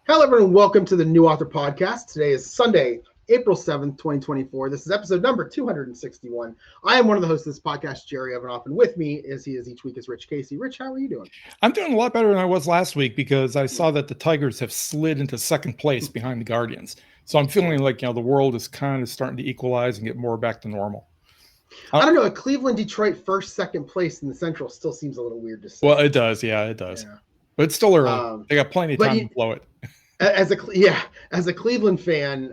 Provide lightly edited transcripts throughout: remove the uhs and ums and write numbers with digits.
Hello, everyone. Welcome to the New Author Podcast. Today is Sunday, April 7th, 2024. This is episode number 261. I am one of the hosts of this podcast, Jerry Evanoff, and with me, as he is each week, is Rich Kacy. Rich, how are you doing? I'm doing a lot better than I was last week because I saw that the Tigers have slid into second place behind the Guardians. So I'm feeling like, the world is kind of starting to equalize and get more back to normal. I don't know. A Cleveland, Detroit first, second place in the Central still seems a little weird to say. Well, it does. Yeah, it does. Yeah. But it's still early. They got plenty of time to blow it. As a Cleveland fan,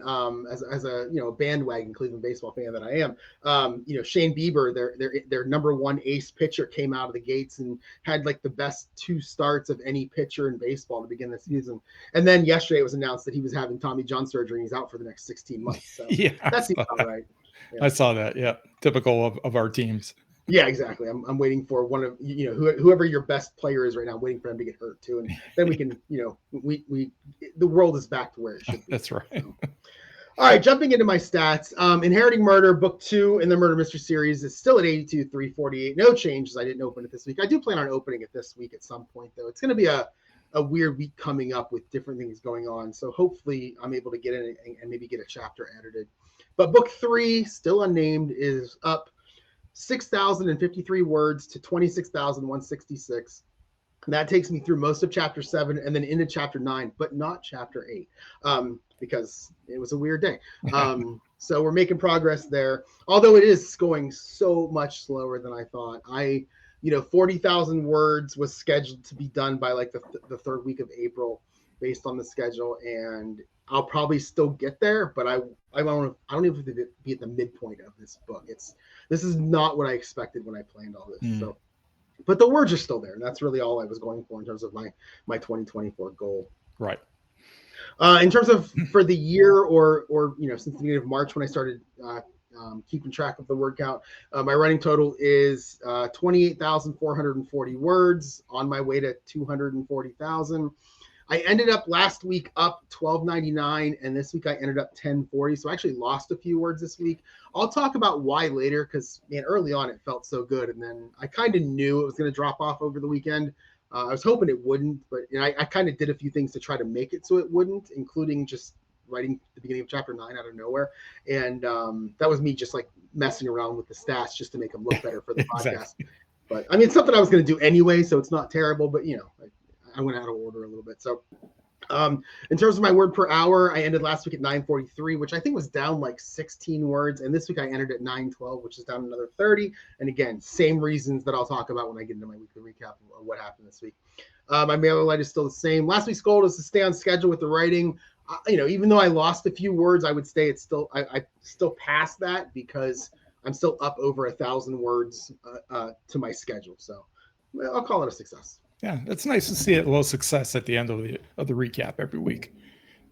as a bandwagon Cleveland baseball fan that I am, Shane Bieber, their number one ace pitcher, came out of the gates and had like the best two starts of any pitcher in baseball to begin the season. And then yesterday it was announced that he was having Tommy John surgery and he's out for the next 16 months. So yeah, that seems about right. Yeah. I saw that. Yeah, typical of our teams. Yeah, exactly. I'm waiting for one of whoever your best player is right now. I'm waiting for them to get hurt too, and then we can the world is back to where it should be. That's right. So. All right, jumping into my stats. Inheriting Murder, book 2 in the Murder Mystery series is still at 82,348. No changes. I didn't open it this week. I do plan on opening it this week at some point though. It's going to be a weird week coming up with different things going on. So hopefully I'm able to get in and maybe get a chapter edited. But book 3, still unnamed, is up 6,053 words to 26,166. And that takes me through most of chapter 7 and then into chapter 9, but not chapter 8, because it was a weird day. So we're making progress there, although it is going so much slower than I thought. 40,000 words was scheduled to be done by like the third week of April based on the schedule, and I'll probably still get there, but I don't even have to be at the midpoint of this book. This is not what I expected when I planned all this. So, but the words are still there, and that's really all I was going for in terms of my 2024 goal. Right. In terms of for the year, or since the beginning of March when I started keeping track of the word count, my writing total is 28,440 words, on my way to 240,000. I ended up last week up 1,299, and this week I ended up 1,040. So I actually lost a few words this week. I'll talk about why later, because early on it felt so good, and then I kind of knew it was going to drop off over the weekend. I was hoping it wouldn't, but I kind of did a few things to try to make it so it wouldn't, including just writing the beginning of chapter 9 out of nowhere, and that was me just like messing around with the stats just to make them look better for the podcast. But it's something I was going to do anyway, so it's not terrible. But I went out of order a little bit. So in terms of my word per hour, I ended last week at 943, which I think was down like 16 words. And this week I entered at 912, which is down another 30. And again, same reasons that I'll talk about when I get into my weekly recap of what happened this week. My mailer light is still the same. Last week's goal is to stay on schedule with the writing. Even though I lost a few words, I would say it's still, I still passed that because I'm still up over 1,000 words to my schedule. So I'll call it a success. Yeah, it's nice to see a little success at the end of the recap every week.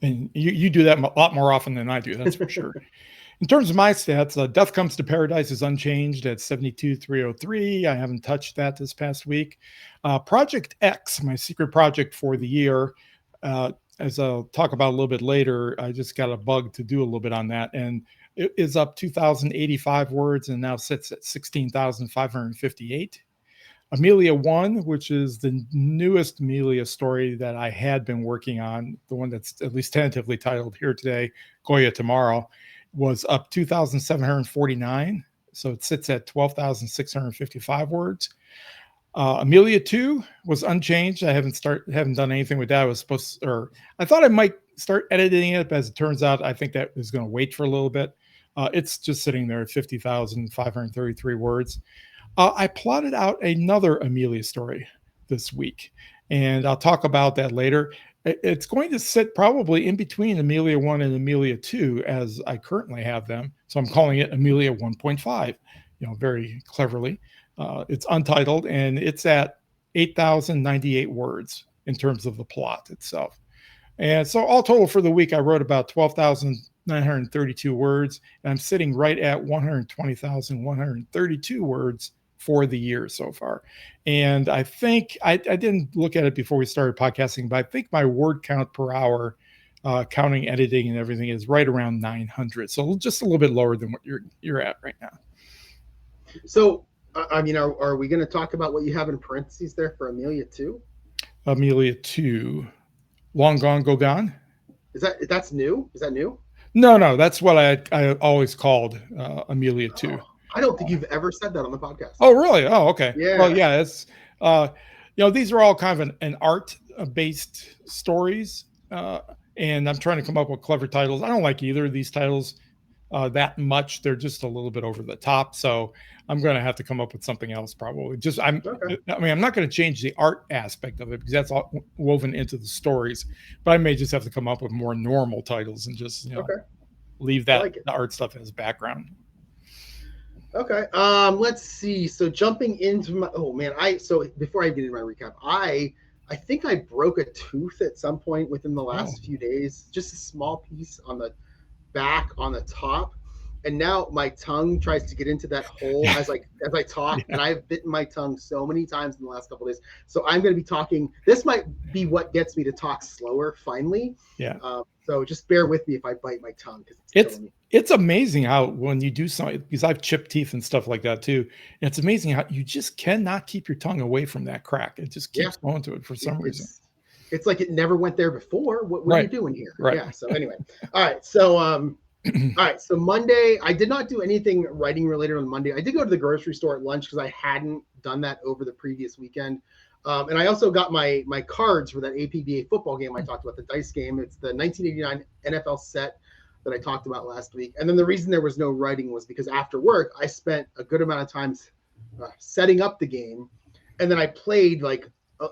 And you do that a lot more often than I do, that's for sure. In terms of my stats, Death Comes to Paradise is unchanged at 72,303. I haven't touched that this past week. Project X, my secret project for the year, as I'll talk about a little bit later, I just got a bug to do a little bit on that. And it is up 2,085 words and now sits at 16,558. Amelia 1, which is the newest Amelia story that I had been working on, the one that's at least tentatively titled Here Today, Goya Tomorrow, was up 2,749. So it sits at 12,655 words. Amelia 2 was unchanged. I haven't done anything with that. I thought I might start editing it, but as it turns out, I think that is going to wait for a little bit. It's just sitting there at 50,533 words. I plotted out another Amelia story this week, and I'll talk about that later. It's going to sit probably in between Amelia 1 and Amelia 2 as I currently have them. So I'm calling it Amelia 1.5, very cleverly. It's untitled, and it's at 8,098 words in terms of the plot itself. And so all total for the week, I wrote about 12,932 words, and I'm sitting right at 120,132 words for the year so far. And I think I didn't look at it before we started podcasting, but I think my word count per hour, counting editing and everything, is right around 900. So just a little bit lower than what you're at right now. So, are we going to talk about what you have in parentheses there for Amelia 2? Amelia 2. Long Gone, Go Gone. That's new? Is that new? No, that's what I always called Amelia too. Oh, I don't think you've ever said that on the podcast. Oh, really? Oh, okay. Well, Yeah. yeah, it's uh, these are all kind of an art based stories, and I'm trying to come up with clever titles. I don't like either of these titles that much. They're just a little bit over the top. So I'm going to have to come up with something else probably. Okay. I mean, I'm not going to change the art aspect of it because that's all woven into the stories, but I may just have to come up with more normal titles and just, Okay. leave I that like it. the art stuff as background. Okay. Let's see. So jumping into my so before I get into my recap, I think I broke a tooth at some point within the last few days. Just a small piece on the back on the top. And now my tongue tries to get into that hole as I talk, and I've bitten my tongue so many times in the last couple of days. So I'm going to be talking. This might be what gets me to talk slower finally. Yeah. So just bear with me if I bite my tongue because it's killing me. It's amazing how when you do something, because I've chipped teeth and stuff like that too. And it's amazing how you just cannot keep your tongue away from that crack. It just keeps going to it for some reason. It's like it never went there before. What are you doing here? Right. Yeah. So anyway, all right. So all right. So Monday, I did not do anything writing related on Monday. I did go to the grocery store at lunch because I hadn't done that over the previous weekend. And I also got my cards for that APBA football game I talked about, the dice game. It's the 1989 NFL set that I talked about last week. And then the reason there was no writing was because after work, I spent a good amount of time setting up the game. And then I played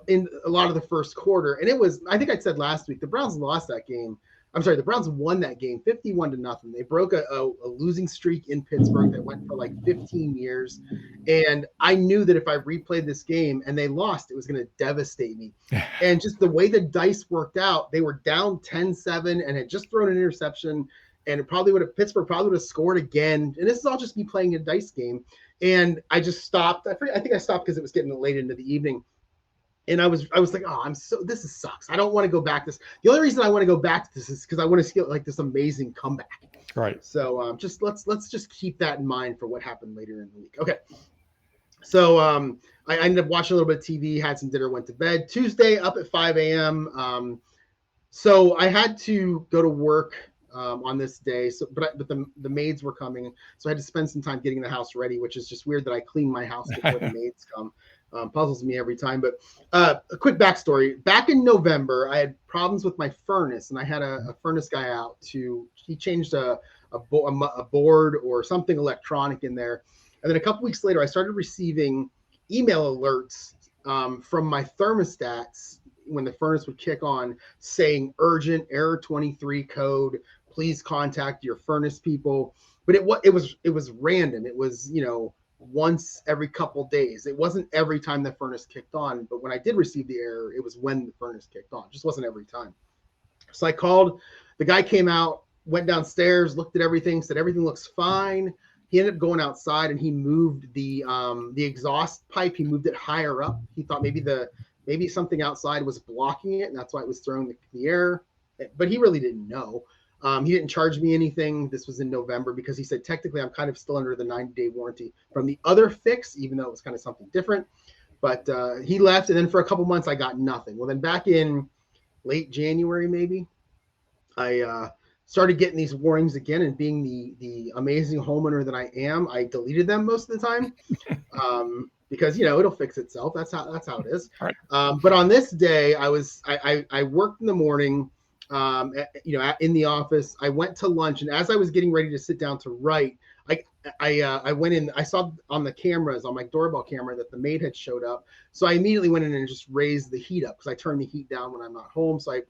in a lot of the first quarter. And it was, I think I said last week, the Browns lost that game. I'm sorry, the Browns won that game 51-0. They broke a losing streak in Pittsburgh that went for like 15 years. And I knew that if I replayed this game and they lost, it was going to devastate me. And just the way the dice worked out, they were down 10-7 and had just thrown an interception. And Pittsburgh probably would have scored again. And this is all just me playing a dice game. And I just stopped. I think I stopped because it was getting late into the evening. And I was like, this sucks. I don't want to go back. The only reason I want to go back to this is because I want to see like this amazing comeback. Right. So just let's just keep that in mind for what happened later in the week. Okay. So I ended up watching a little bit of TV, had some dinner, went to bed. Tuesday up at 5 a.m. So I had to go to work on this day. So, but the maids were coming, so I had to spend some time getting the house ready, which is just weird that I clean my house before the maids come. Puzzles me every time. But a quick backstory. Back in November, I had problems with my furnace, and I had a furnace guy out he changed a board or something electronic in there. And then a couple weeks later, I started receiving email alerts from my thermostats when the furnace would kick on saying urgent error 23 code, please contact your furnace people. But it was random. It was, once every couple days. It wasn't every time the furnace kicked on, but when I did receive the error, it was when the furnace kicked on. It just wasn't every time. So I called, the guy came out, went downstairs, looked at everything, said everything looks fine. He ended up going outside and he moved the exhaust pipe. He moved it higher up. He thought maybe something outside was blocking it, and that's why it was throwing the error. But he really didn't know. He didn't charge me anything. This was in November because he said, technically, I'm kind of still under the 90-day warranty from the other fix, even though it was kind of something different. But he left, and then for a couple months, I got nothing. Well, then back in late January, maybe, I started getting these warnings again, and being the amazing homeowner that I am, I deleted them most of the time because, it'll fix itself. That's how it is. Right. But on this day, I worked in the morning. In the office, I went to lunch, and as I was getting ready to sit down to write, I went in. I saw on the cameras, on my doorbell camera, that the maid had showed up. So I immediately went in and just raised the heat up because I turn the heat down when I'm not home. So I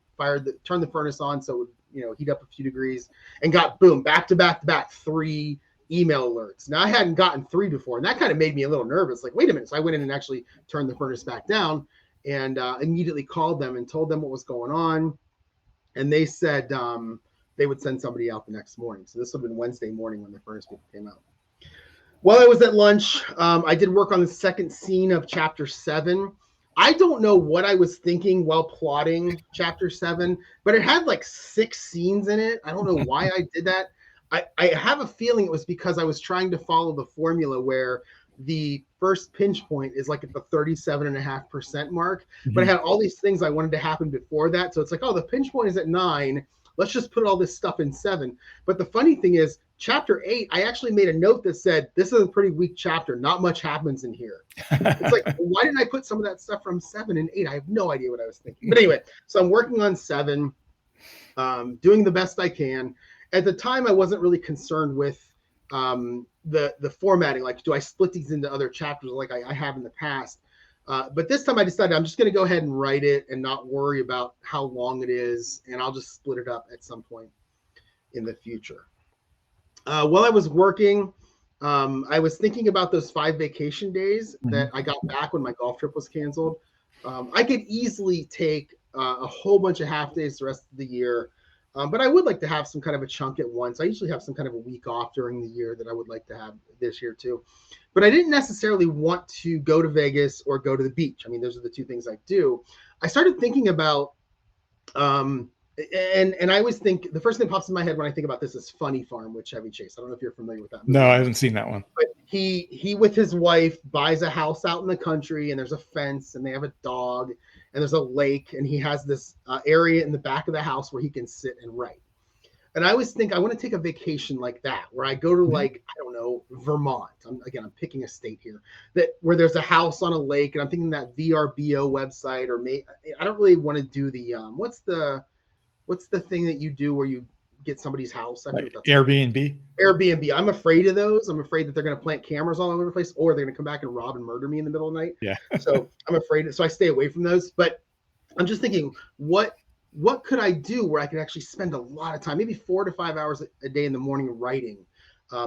turned the furnace on so it would heat up a few degrees, and got back to back 3 email alerts. Now I hadn't gotten 3 before, and that kind of made me a little nervous. Like, wait a minute. So I went in and actually turned the furnace back down, and immediately called them and told them what was going on. And they said they would send somebody out the next morning. So this would have been Wednesday morning when the furnace people came out. While I was at lunch, I did work on the second scene of Chapter 7. I don't know what I was thinking while plotting Chapter 7, but it had like 6 scenes in it. I don't know why I did that. I have a feeling it was because I was trying to follow the formula where the first pinch point is like at the 37.5% mark. But I Mhm. had all these things I wanted to happen before that. So it's like, oh, the pinch point is at 9. Let's just put all this stuff in 7. But the funny thing is, chapter 8, I actually made a note that said, this is a pretty weak chapter. Not much happens in here. It's like, why didn't I put some of that stuff from 7 and 8? I have no idea what I was thinking. But anyway, so I'm working on 7, doing the best I can. At the time, I wasn't really concerned with the formatting. Like, do I split these into other chapters like I have in the past? But this time I decided I'm just going to go ahead and write it and not worry about how long it is. And I'll just split it up at some point in the future. While I was working, I was thinking about those 5 vacation days that I got back when my golf trip was canceled. I could easily take a whole bunch of half days the rest of the year. But I would like to have some kind of a chunk at once. I usually have some kind of a week off during the year that I would like to have this year too. But I didn't necessarily want to go to Vegas or go to the beach. I mean, those are the 2 things I do. I started thinking about, and I always think the first thing that pops in my head when I think about this is Funny Farm with Chevy Chase. I don't know if you're familiar with that movie. No, I haven't seen that one. But he with his wife buys a house out in the country, and there's a fence, and they have a dog, and there's a lake, and he has this area in the back of the house where he can sit and write. And I always think I want to take a vacation like that, where I go to like, I don't know, Vermont. I'm picking a state here where there's a house on a lake, and I'm thinking that VRBO website, or I don't really want to do the what's the thing that you do where you get somebody's house? I like Airbnb. Airbnb. I'm afraid of those. I'm afraid that they're going to plant cameras all over the place, or they're going to come back and rob and murder me in the middle of the night. Yeah. So I'm afraid. So I stay away from those. But I'm just thinking, what could I do where I could actually spend a lot of time, maybe 4 to 5 hours a day in the morning writing,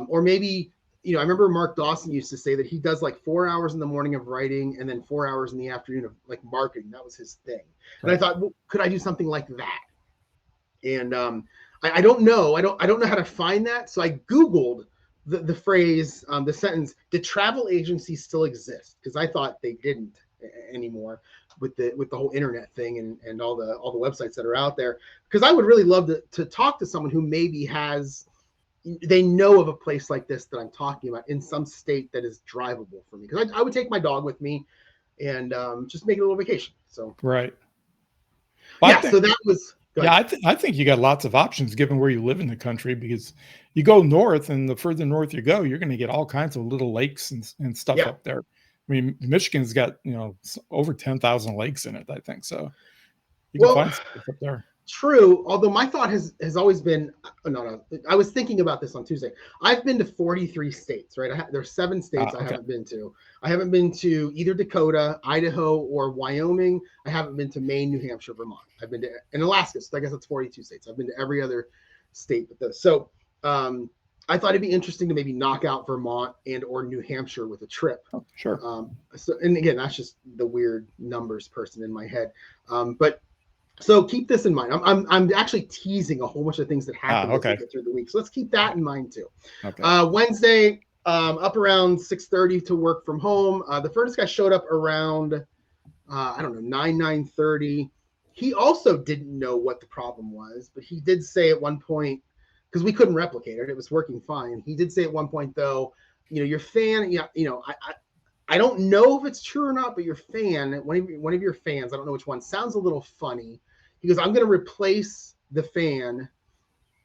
or maybe, I remember Mark Dawson used to say that he does like 4 hours in the morning of writing and then 4 hours in the afternoon of like marketing. That was his thing. And I thought, well, could I do something like that? And I don't know. I don't know how to find that. So I Googled the phrase, the sentence, did travel agencies still exist? Because I thought they didn't anymore with the whole internet thing and all the websites that are out there. Because I would really love to talk to someone who maybe they know of a place like this that I'm talking about in some state that is drivable for me. Because I would take my dog with me and just make it a little vacation. So right. Well, so that was. Yeah, I think you got lots of options given where you live in the country, because you go north, and the further north you go, you're going to get all kinds of little lakes and stuff up there. I mean, Michigan's got over 10,000 lakes in it, I think. So you can find stuff up there. True, although my thought has always been, I was thinking about this on Tuesday. I've been to 43 states, right? There's 7 states I haven't been to. I haven't been to either Dakota, Idaho, or Wyoming. I haven't been to Maine, New Hampshire, Vermont. I've been to and Alaska, so I guess that's 42 states. I've been to every other state but those. So I thought it'd be interesting to maybe knock out Vermont and or New Hampshire with a trip. Oh, sure. So, and again, that's just the weird numbers person in my head. So keep this in mind. I'm actually teasing a whole bunch of things that happen as we get through the week. So let's keep that in mind too. Okay. Wednesday, up around 6:30 to work from home. The furnace guy showed up around 9:30. He also didn't know what the problem was, but he did say at one point, because we couldn't replicate it, it was working fine. He did say at one point though, your fan, I don't know if it's true or not, but your fan, one of your fans, I don't know which one, sounds a little funny. He goes, I'm going to replace the fan.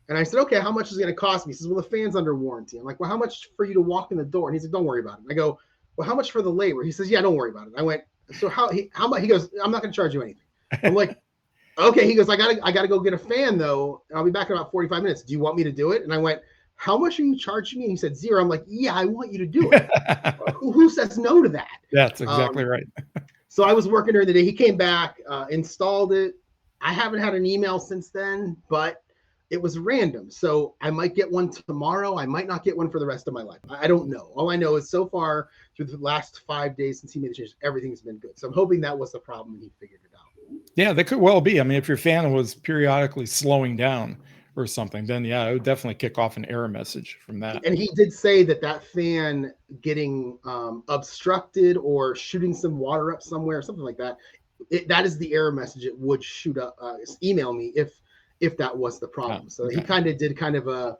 And I said, okay, how much is it going to cost me? He says, well, the fan's under warranty. I'm like, well, how much for you to walk in the door? And he said, don't worry about it. And I go, well, how much for the labor? He says, yeah, don't worry about it. I went, so how much? He goes, I'm not going to charge you anything. I'm like, okay. He goes, I gotta go get a fan though. I'll be back in about 45 minutes. Do you want me to do it? And I went, how much are you charging me? And he said, $0. I'm like, yeah, I want you to do it. Who says no to that? That's exactly right. So I was working during the day. He came back, installed it. I haven't had an email since then, but it was random. So I might get one tomorrow. I might not get one for the rest of my life. I don't know. All I know is so far through the last 5 days since he made the change, everything's been good. So I'm hoping that was the problem and he figured it out. Yeah, that could well be. I mean, if your fan was periodically slowing down or something, then yeah, it would definitely kick off an error message from that. And he did say that fan getting obstructed or shooting some water up somewhere, something like that, that is the error message it would shoot up, email me if that was the problem. So he kind of did kind of a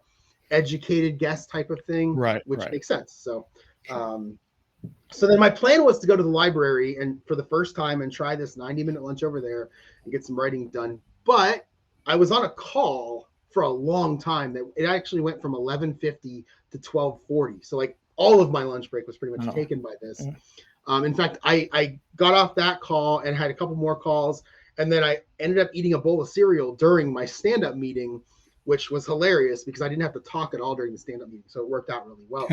educated guess type of thing, which makes sense. So So then my plan was to go to the library and for the first time and try this 90-minute lunch over there and get some writing done. But I was on a call for a long time that it actually went from 11:50 to 12:40. So like all of my lunch break was pretty much taken by this. In fact, I got off that call and had a couple more calls. And then I ended up eating a bowl of cereal during my stand-up meeting, which was hilarious because I didn't have to talk at all during the stand-up meeting. So it worked out really well.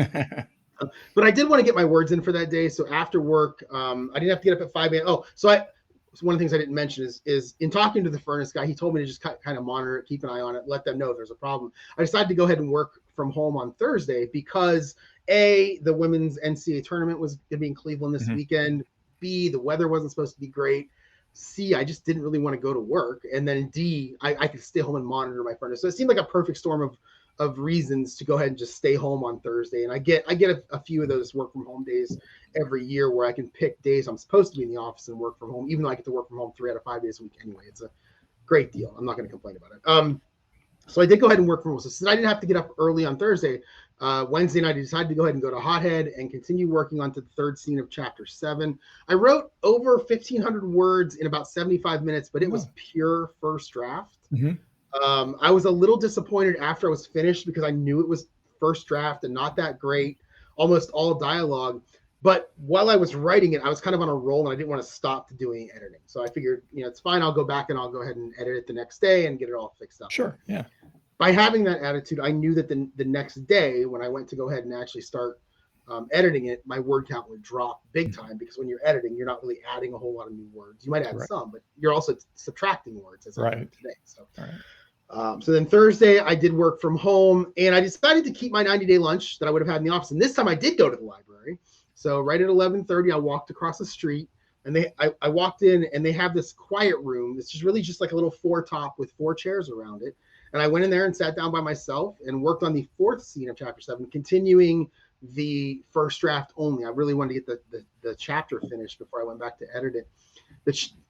But I did want to get my words in for that day. So after work, I didn't have to get up at 5 a.m. Oh, so one of the things I didn't mention is in talking to the furnace guy, he told me to just kind of monitor it, keep an eye on it, let them know if there's a problem. I decided to go ahead and work from home on Thursday because A, the women's NCAA tournament was going to be in Cleveland this weekend. B, the weather wasn't supposed to be great. C, I just didn't really want to go to work. And then D, I could stay home and monitor my furnace. So it seemed like a perfect storm of reasons to go ahead and just stay home on Thursday. And I get a few of those work from home days every year where I can pick days I'm supposed to be in the office and work from home, even though I get to work from home 3 out of 5 days a week anyway. It's a great deal. I'm not going to complain about it. So I did go ahead and work from home. So since I didn't have to get up early on Thursday, Wednesday night, I decided to go ahead and go to Hothead and continue working on to the third scene of chapter 7. I wrote over 1,500 words in about 75 minutes, but it was pure first draft. I was a little disappointed after I was finished because I knew it was first draft and not that great, almost all dialogue. But while I was writing it, I was kind of on a roll and I didn't want to stop doing editing. So I figured, it's fine. I'll go back and I'll go ahead and edit it the next day and get it all fixed up. Sure. Yeah. By having that attitude, I knew that the next day when I went to go ahead and actually start editing it, my word count would drop big time because when you're editing, you're not really adding a whole lot of new words. You might add some, but you're also subtracting words as I did today. So. So then Thursday I did work from home and I decided to keep my 90-day lunch that I would have had in the office. And this time I did go to the library. So right at 11:30, I walked across the street and I walked in and they have this quiet room. It's just really just like a little 4-top with 4 chairs around it. And I went in there and sat down by myself and worked on the 4th scene of chapter 7, continuing the first draft only. I really wanted to get the chapter finished before I went back to edit it.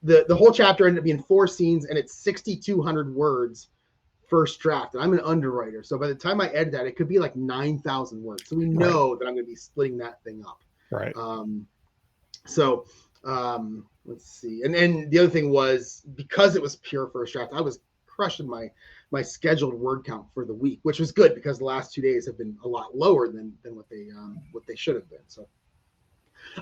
The whole chapter ended up being 4 scenes and it's 6,200 words first draft. And I'm an underwriter. So by the time I edit that, it could be like 9,000 words. So we know that I'm going to be splitting that thing up. Right. Let's see. And then the other thing was because it was pure first draft, I was crushing my scheduled word count for the week, which was good because the last 2 days have been a lot lower than what they should have been. So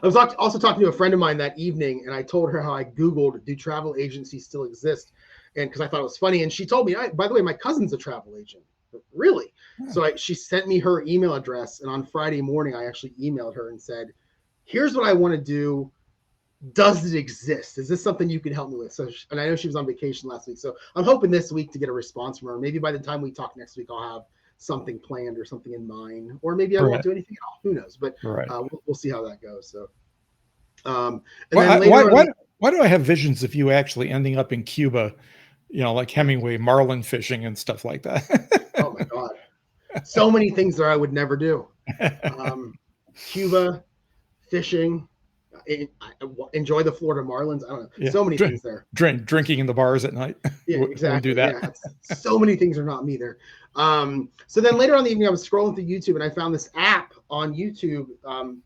I was also talking to a friend of mine that evening and I told her how I Googled, do travel agencies still exist? And because I thought it was funny. And she told me, by the way, my cousin's a travel agent. Really? Yeah. So she sent me her email address. And on Friday morning, I actually emailed her and said, here's what I want to do. Does it exist? Is this something you can help me with? So, and I know she was on vacation last week. So I'm hoping this week to get a response from her. Maybe by the time we talk next week, I'll have something planned or something in mind. Or maybe I won't do anything at all. Who knows? But we'll see how that goes. So, why do I have visions of you actually ending up in Cuba, like Hemingway, marlin fishing and stuff like that? Oh my God. So many things that I would never do. Cuba, fishing, I enjoy the Florida Marlins. I don't know. Yeah. So many things there. Drinking in the bars at night. Yeah, exactly. Do that. Yeah. So many things are not me there. So then later on in the evening, I was scrolling through YouTube and I found this app on YouTube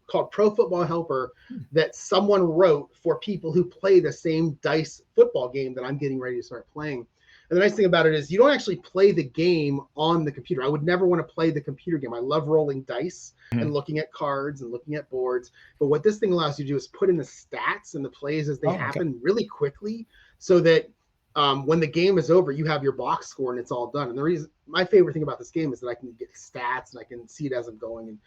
called Pro Football Helper that someone wrote for people who play the same dice football game that I'm getting ready to start playing. And the nice thing about it is you don't actually play the game on the computer. I would never want to play the computer game. I love rolling dice and looking at cards and looking at boards. But what this thing allows you to do is put in the stats and the plays as they happen really quickly so that when the game is over, you have your box score and it's all done. And my favorite thing about this game is that I can get stats and I can see it as I'm going.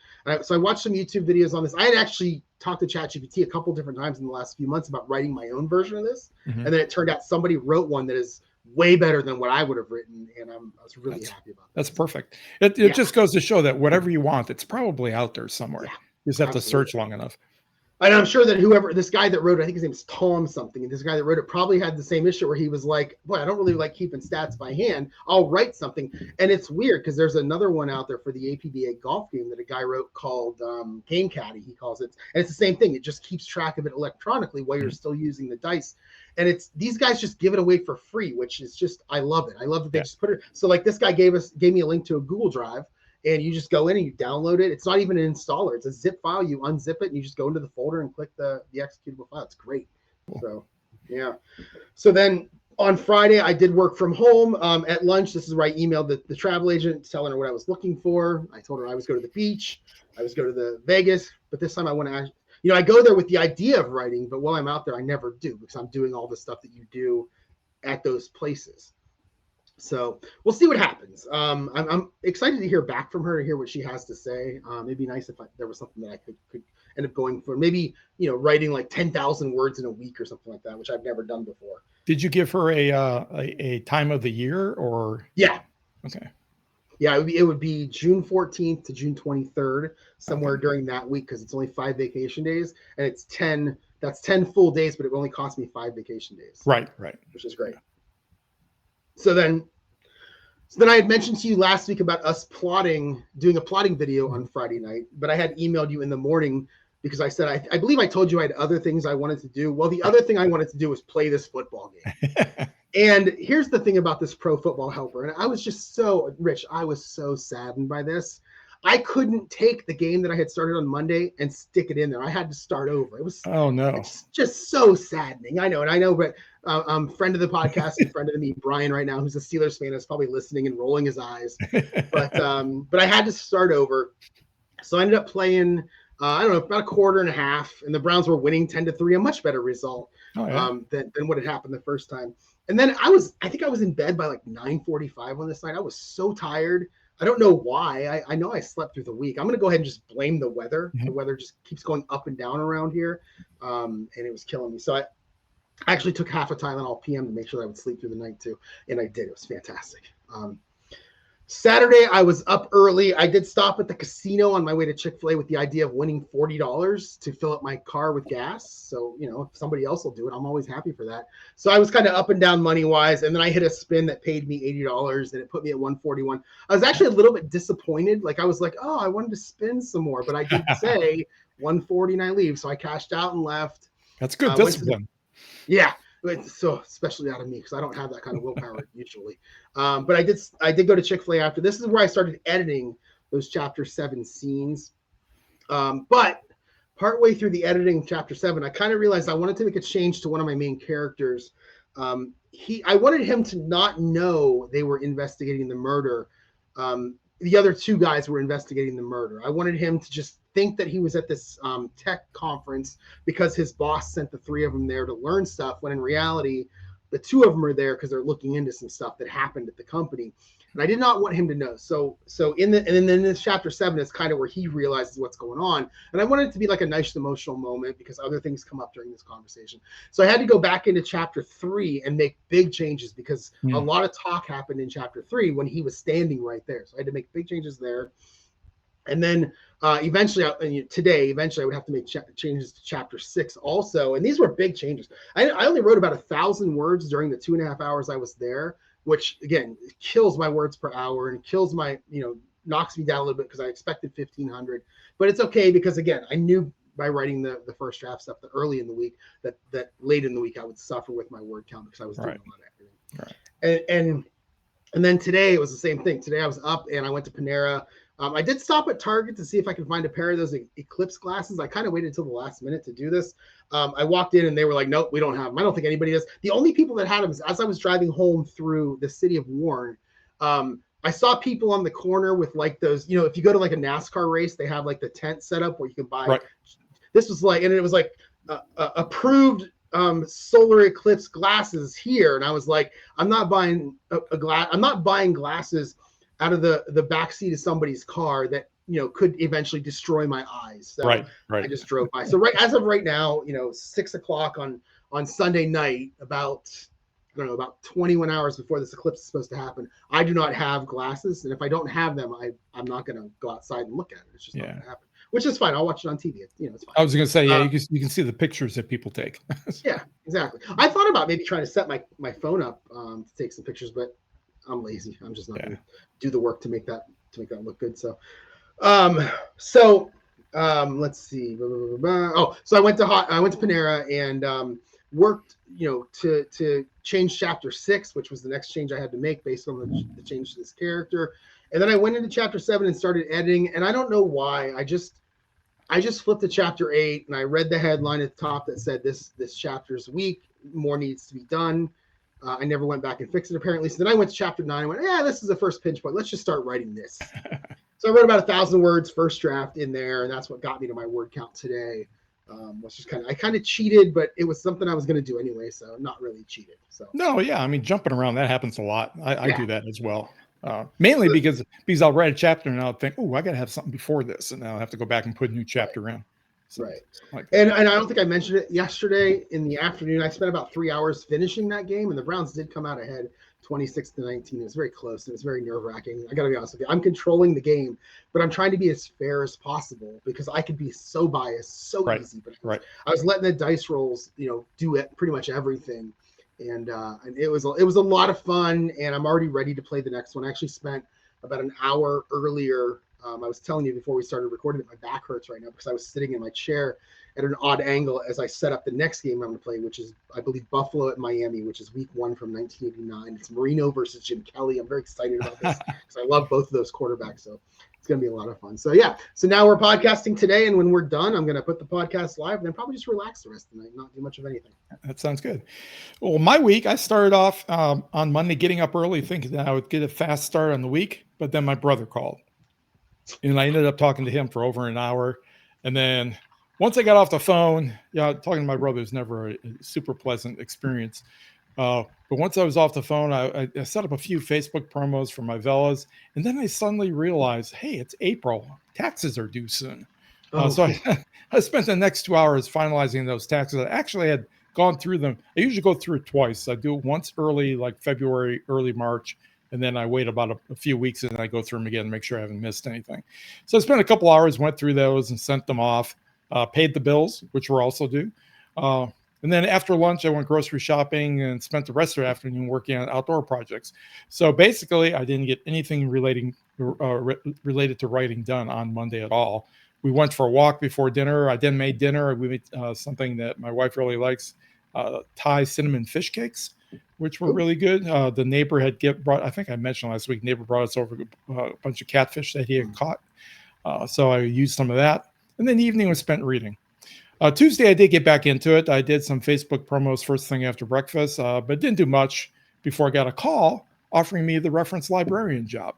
So I watched some YouTube videos on this. I had actually talked to ChatGPT a couple different times in the last few months about writing my own version of this. And then it turned out somebody wrote one that is way better than what I would have written. And I was really happy about that. That's perfect. It just goes to show that whatever you want, it's probably out there somewhere. Yeah, you just have to search long enough. And I'm sure that this guy that wrote it, I think his name is Tom something, and this guy that wrote it probably had the same issue where he was like, boy, I don't really like keeping stats by hand. I'll write something. And it's weird because there's another one out there for the APBA golf game that a guy wrote called Game Caddy, he calls it. And it's the same thing. It just keeps track of it electronically while you're still using the dice. And these guys just give it away for free, which is just, I love it. I love that they just put it. So like this guy gave me a link to a Google Drive. and you just go in and you download it. It's not even an installer. It's a zip file. You unzip it and you just go into the folder and click the executable file. It's great. So, yeah. So then on Friday, I did work from home. At lunch, this is where I emailed the travel agent telling her what I was looking for. I told her I was going to the beach. I was going to the Vegas. But this time I want to, I go there with the idea of writing. But while I'm out there, I never do because I'm doing all the stuff that you do at those places. So we'll see what happens. I'm excited to hear back from her, to hear what she has to say. It'd be nice if there was something that I could end up going for. Maybe, writing like 10,000 words in a week or something like that, which I've never done before. Did you give her a time of the year or? Yeah. Okay. Yeah, it would be June 14th to June 23rd, somewhere during that week, because it's only 5 vacation days, and it's 10. That's 10 full days, but it only cost me 5 vacation days. Right. Which is great. So then I had mentioned to you last week about us doing a plotting video on Friday night, but I had emailed you in the morning because I said, I believe I told you I had other things I wanted to do. Well, the other thing I wanted to do was play this football game. And here's the thing about this Pro Football Helper. And I was just Rich, I was so saddened by this. I couldn't take the game that I had started on Monday and stick it in there. I had to start over. It was It's just so saddening. I know, but friend of the podcast and friend of me, Brian, right now, who's a Steelers fan, is probably listening and rolling his eyes. But I had to start over. So I ended up playing, about a quarter and a half, and the Browns were winning 10-3, a much better result than what had happened the first time. And then I think I was in bed by like 9:45 on this night. I was so tired. I don't know why. I know I slept through the week. I'm going to go ahead and just blame the weather. Mm-hmm. The weather just keeps going up and down around here, and it was killing me. So I actually took half a Tylenol PM to make sure that I would sleep through the night too, and I did. It was fantastic. Saturday, I was up early. I did stop at the casino on my way to Chick-fil-A with the idea of winning $40 to fill up my car with gas. So, if somebody else will do it, I'm always happy for that. So I was kind of up and down money-wise, and then I hit a spin that paid me $80, and it put me at 141. I was actually a little bit disappointed. Like, I was like, I wanted to spin some more, but I did say 140 and I leave. So I cashed out and left. That's good discipline. Yeah. So especially out of me, because I don't have that kind of willpower usually. But I did go to Chick-fil-A after. This is where I started editing those chapter 7 scenes. But partway through the editing of chapter 7, I kind of realized I wanted to make a change to one of my main characters. I wanted him to not know they were investigating the murder. The other two guys were investigating the murder. I wanted him to just think that he was at this tech conference because his boss sent the 3 of them there to learn stuff, when in reality, the 2 of them are there because they're looking into some stuff that happened at the company. And I did not want him to know. So in this chapter 7 is kind of where he realizes what's going on. And I wanted it to be like a nice emotional moment because other things come up during this conversation. So I had to go back into chapter 3 and make big changes because a lot of talk happened in chapter 3 when he was standing right there. So I had to make big changes there. And then eventually I would have to make changes to chapter 6 also. And these were big changes. I only wrote about 1,000 words during the 2.5 hours I was there, which again kills my words per hour and kills my, knocks me down a little bit because I expected 1,500. But it's okay because again, I knew by writing the first draft stuff early in the week that late in the week I would suffer with my word count because I was doing a lot of editing. Right. And then today it was the same thing. Today I was up and I went to Panera. I did stop at Target to see if I could find a pair of those Eclipse glasses. I kind of waited until the last minute to do this. I walked in and they were like, nope, we don't have them. I don't think anybody does. The only people that had them is as I was driving home through the city of Warren, I saw people on the corner with like those, if you go to like a NASCAR race, they have like the tent set up where you can buy. Right. This was like, and it was like approved solar eclipse glasses here. And I was like, I'm not buying I'm not buying glasses out of the back seat of somebody's car that could eventually destroy my eyes. So right. I just drove by. So as of right now, 6:00 on Sunday night, about 21 hours before this eclipse is supposed to happen, I do not have glasses, and if I don't have them, I'm not going to go outside and look at it. It's just not going to happen. Which is fine. I'll watch it on TV. It's fine. I was going to say, you can see the pictures that people take. Yeah, exactly. I thought about maybe trying to set my phone up to take some pictures, but I'm lazy. I'm just not going to do the work to make that look good. So, let's see. So I went to Panera and worked, to changed chapter 6, which was the next change I had to make based on the change to this character. And then I went into chapter 7 and started editing. And I don't know why. I just flipped to chapter 8 and I read the headline at the top that said this chapter's weak. More needs to be done. I never went back and fixed it apparently. So then I went to chapter 9 and went, this is the first pinch point. Let's just start writing this. So I wrote about 1,000 words first draft in there, and that's what got me to my word count today. Was just I kind of cheated, but it was something I was going to do anyway, so not really cheated. So no, yeah, I mean jumping around, that happens a lot. I do that as well. Mainly because I'll write a chapter and I'll think, oh, I got to have something before this, and then I'll have to go back and put a new chapter in. So, right. Like and I don't think I mentioned it yesterday in the afternoon. I spent about 3 hours finishing that game, and the Browns did come out ahead 26-19. It was very close. And it was very nerve-wracking. I got to be honest with you. I'm controlling the game, but I'm trying to be as fair as possible because I could be so biased, so easy. But I was letting the dice rolls, do it pretty much everything. And it was a lot of fun, and I'm already ready to play the next one. I actually spent about an hour earlier. I was telling you before we started recording that my back hurts right now because I was sitting in my chair at an odd angle as I set up the next game I'm going to play, which is, I believe, Buffalo at Miami, which is week 1 from 1989. It's Marino versus Jim Kelly. I'm very excited about this because I love both of those quarterbacks. So it's going to be a lot of fun. So yeah. So now we're podcasting today. And when we're done, I'm going to put the podcast live and then probably just relax the rest of the night, not do much of anything. That sounds good. Well, my week, I started off on Monday, getting up early, thinking that I would get a fast start on the week. But then my brother called and I ended up talking to him for over an hour. And then once I got off the phone, talking to my brother is never a super pleasant experience. But once I was off the phone, I set up a few Facebook promos for my Vellas. And then I suddenly realized, hey, it's April. Taxes are due soon. So I spent the next 2 hours finalizing those taxes. I actually had gone through them. I usually go through it twice. I do it once early, like February, early March. And then I wait about a few weeks and I go through them again and make sure I haven't missed anything. So I spent a couple hours, went through those and sent them off. Paid the bills, which were also due. And then after lunch, I went grocery shopping and spent the rest of the afternoon working on outdoor projects. So basically, I didn't get anything related to writing done on Monday at all. We went for a walk before dinner. I then made dinner. We made something that my wife really likes, Thai cinnamon fish cakes, which were really good. The neighbor had brought, I think I mentioned last week, neighbor brought us over a bunch of catfish that he had caught. So I used some of that. And then the evening was spent reading. Tuesday, I did get back into it. I did some Facebook promos first thing after breakfast, but didn't do much before I got a call offering me the reference librarian job.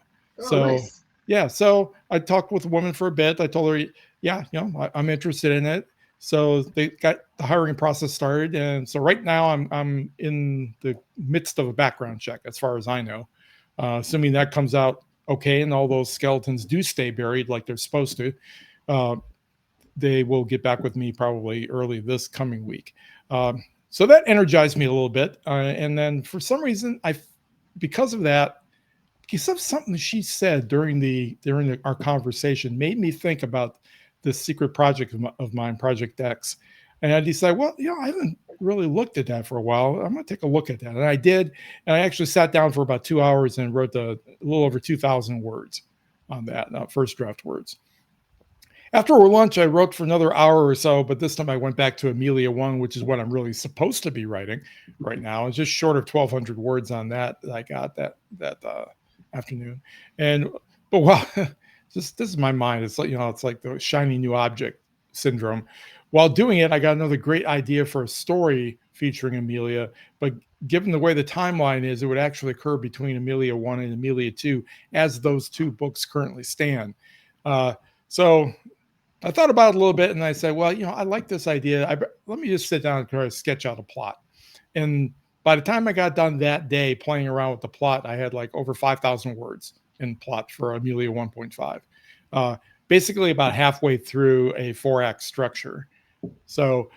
Nice. Yeah, so I talked with a woman for a bit. I told her, I'm interested in it. So they got the hiring process started. And so right now I'm in the midst of a background check, as far as I know, assuming that comes out okay and all those skeletons do stay buried like they're supposed to. They will get back with me probably early this coming week. So that energized me a little bit. And then for some reason, because of something she said during our conversation made me think about this secret project of mine, Project X. And I decided, I haven't really looked at that for a while. I'm going to take a look at that. And I did. And I actually sat down for about 2 hours and wrote a little over 2,000 words on that, first draft words. After lunch, I wrote for another hour or so, but this time I went back to Amelia 1, which is what I'm really supposed to be writing right now. It's just short of 1,200 words on that I got that afternoon. This is my mind. It's like, it's like the shiny new object syndrome. While doing it, I got another great idea for a story featuring Amelia, but given the way the timeline is, it would actually occur between Amelia 1 and Amelia 2 as those two books currently stand. So I thought about it a little bit and I said, I like this idea. Let me just sit down and try to sketch out a plot. And by the time I got done that day playing around with the plot, I had like over 5,000 words in plot for Amelia 1.5. Basically about halfway through a 4-act structure. So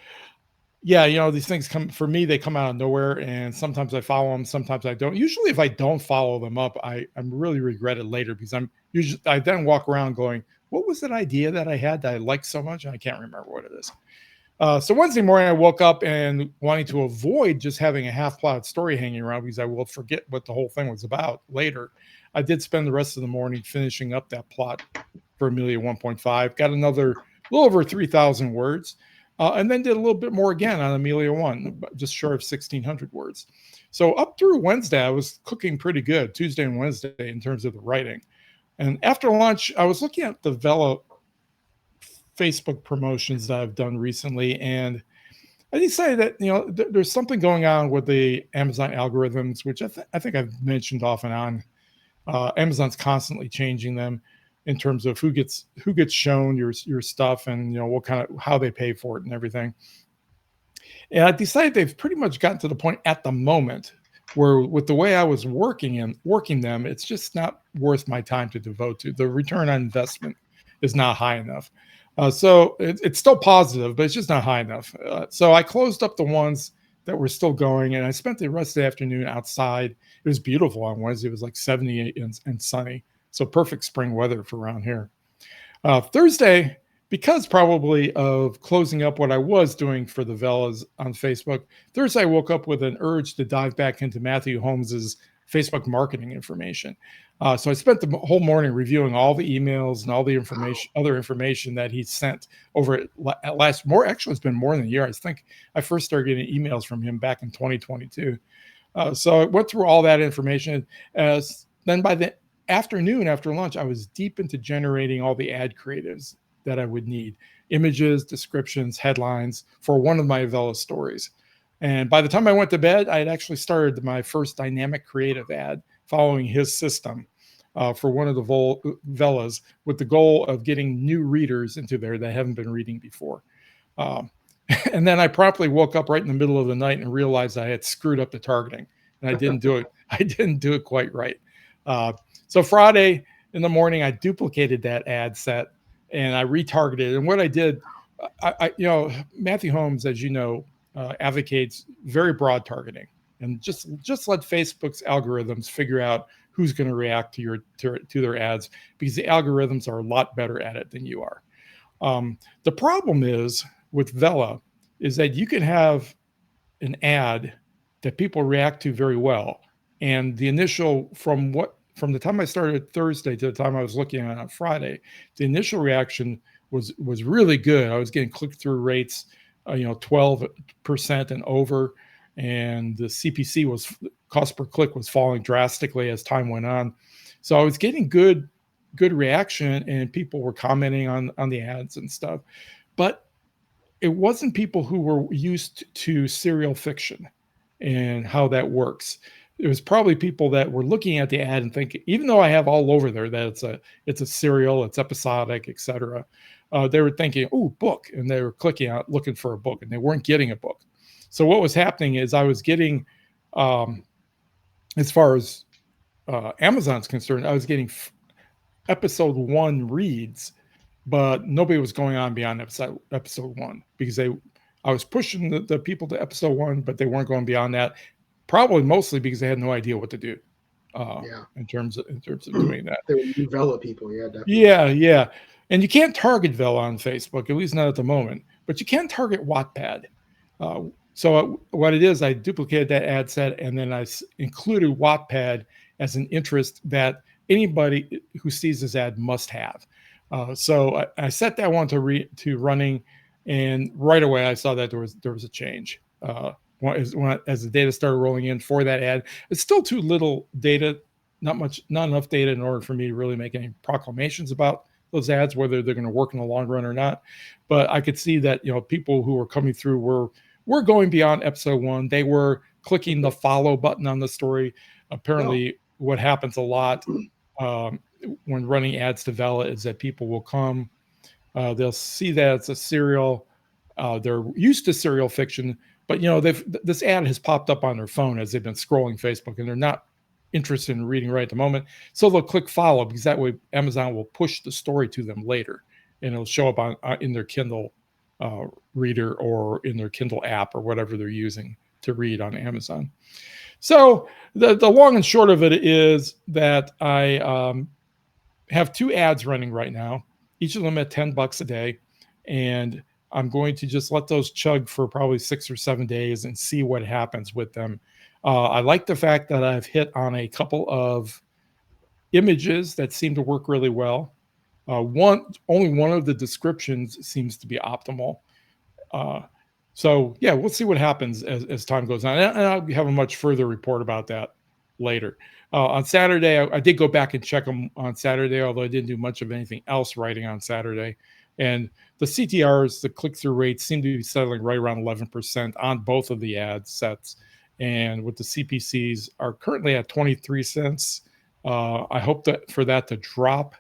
these things they come out of nowhere, and sometimes I follow them, sometimes I don't. Usually if I don't follow them up, I'm really regret it later because I then walk around going, what was that idea that I had that I liked so much? And I can't remember what it is. So Wednesday morning, I woke up and wanting to avoid just having a half-plotted story hanging around because I will forget what the whole thing was about later. I did spend the rest of the morning finishing up that plot for Amelia 1.5. Got another little over 3,000 words, and then did a little bit more again on Amelia 1, just short of 1,600 words. So up through Wednesday, I was cooking pretty good, Tuesday and Wednesday, in terms of the writing. And after lunch, I was looking at the Vella Facebook promotions that I've done recently, and I decided that there's something going on with the Amazon algorithms, which I think I've mentioned off and on. Amazon's constantly changing them in terms of who gets shown your stuff, and what kind of how they pay for it and everything. And I decided they've pretty much gotten to the point at the moment where, with the way I was working them, it's just not worth my time to devote to. The return on investment is not high enough. So it's still positive, but it's just not high enough. So I closed up the ones that were still going, and I spent the rest of the afternoon outside. It was beautiful on Wednesday. It was like 78 and sunny. So perfect spring weather for around here. Thursday, because probably of closing up what I was doing for the Vellas on Facebook, Thursday I woke up with an urge to dive back into Matthew Holmes's Facebook marketing information. So I spent the whole morning reviewing all the emails and all the other information that he sent over at last. Actually, it's been more than a year. I think I first started getting emails from him back in 2022. So I went through all that information. Then by the afternoon, after lunch, I was deep into generating all the ad creatives that I would need: images, descriptions, headlines for one of my Vella stories. And by the time I went to bed, I had actually started my first dynamic creative ad following his system for one of the Vellas, with the goal of getting new readers into there that haven't been reading before. And then I promptly woke up right in the middle of the night and realized I had screwed up the targeting, and I didn't do it. I didn't do it quite right. So Friday in the morning, I duplicated that ad set and I retargeted. And what I did, Matthew Holmes, as you know, advocates very broad targeting, and just let Facebook's algorithms figure out who's going to react to their ads, because the algorithms are a lot better at it than you are. The problem is with Vella is that you can have an ad that people react to very well, and the initial from the time I started Thursday to the time I was looking at it on Friday, the initial reaction was really good. I was getting click-through rates 12% and over, and the CPC cost per click was falling drastically as time went on. So I was getting good reaction, and people were commenting on the ads and stuff, but it wasn't people who were used to serial fiction and how that works. It was probably people that were looking at the ad and thinking, even though I have all over there that it's a serial, it's episodic, etc. They were thinking, "Oh, book," and they were clicking out looking for a book, and they weren't getting a book. So what was happening is I was getting, as far as Amazon's concerned, I was getting episode 1 reads, but nobody was going on beyond episode 1, because I was pushing the people to episode 1, but they weren't going beyond that. Probably mostly because they had no idea what to do. In terms of doing that. They were new Vella people, yeah, definitely. Yeah. And you can't target Vella on Facebook, at least not at the moment, but you can target Wattpad. So what it is, I duplicated that ad set, and then I included Wattpad as an interest that anybody who sees this ad must have. So I set that one to running, and right away I saw that there was a change. As the data started rolling in for that ad, it's still too little data, not enough data in order for me to really make any proclamations about those ads, whether they're going to work in the long run or not. But I could see that people who were coming through were going beyond episode 1. They were clicking the follow button on the story. Apparently, what happens a lot when running ads to Vella is that people will come, they'll see that it's a serial. They're used to serial fiction, but this ad has popped up on their phone as they've been scrolling Facebook, and they're not interested in reading right at the moment. So they'll click follow, because that way Amazon will push the story to them later, and it'll show up in their Kindle reader or in their Kindle app or whatever they're using to read on Amazon. So the long and short of it is that I have 2 ads running right now, each of them at $10 a day, and I'm going to just let those chug for probably 6 or 7 days and see what happens with them. I like the fact that I've hit on a couple of images that seem to work really well. Only one of the descriptions seems to be optimal. So yeah, we'll see what happens as time goes on, and I'll have a much further report about that later. On Saturday, I did go back and check them on Saturday, although I didn't do much of anything else writing on Saturday. And the CTRs, the click-through rates, seem to be settling right around 11% on both of the ad sets. And with the CPCs are currently at 23 cents. I hope that for that to drop.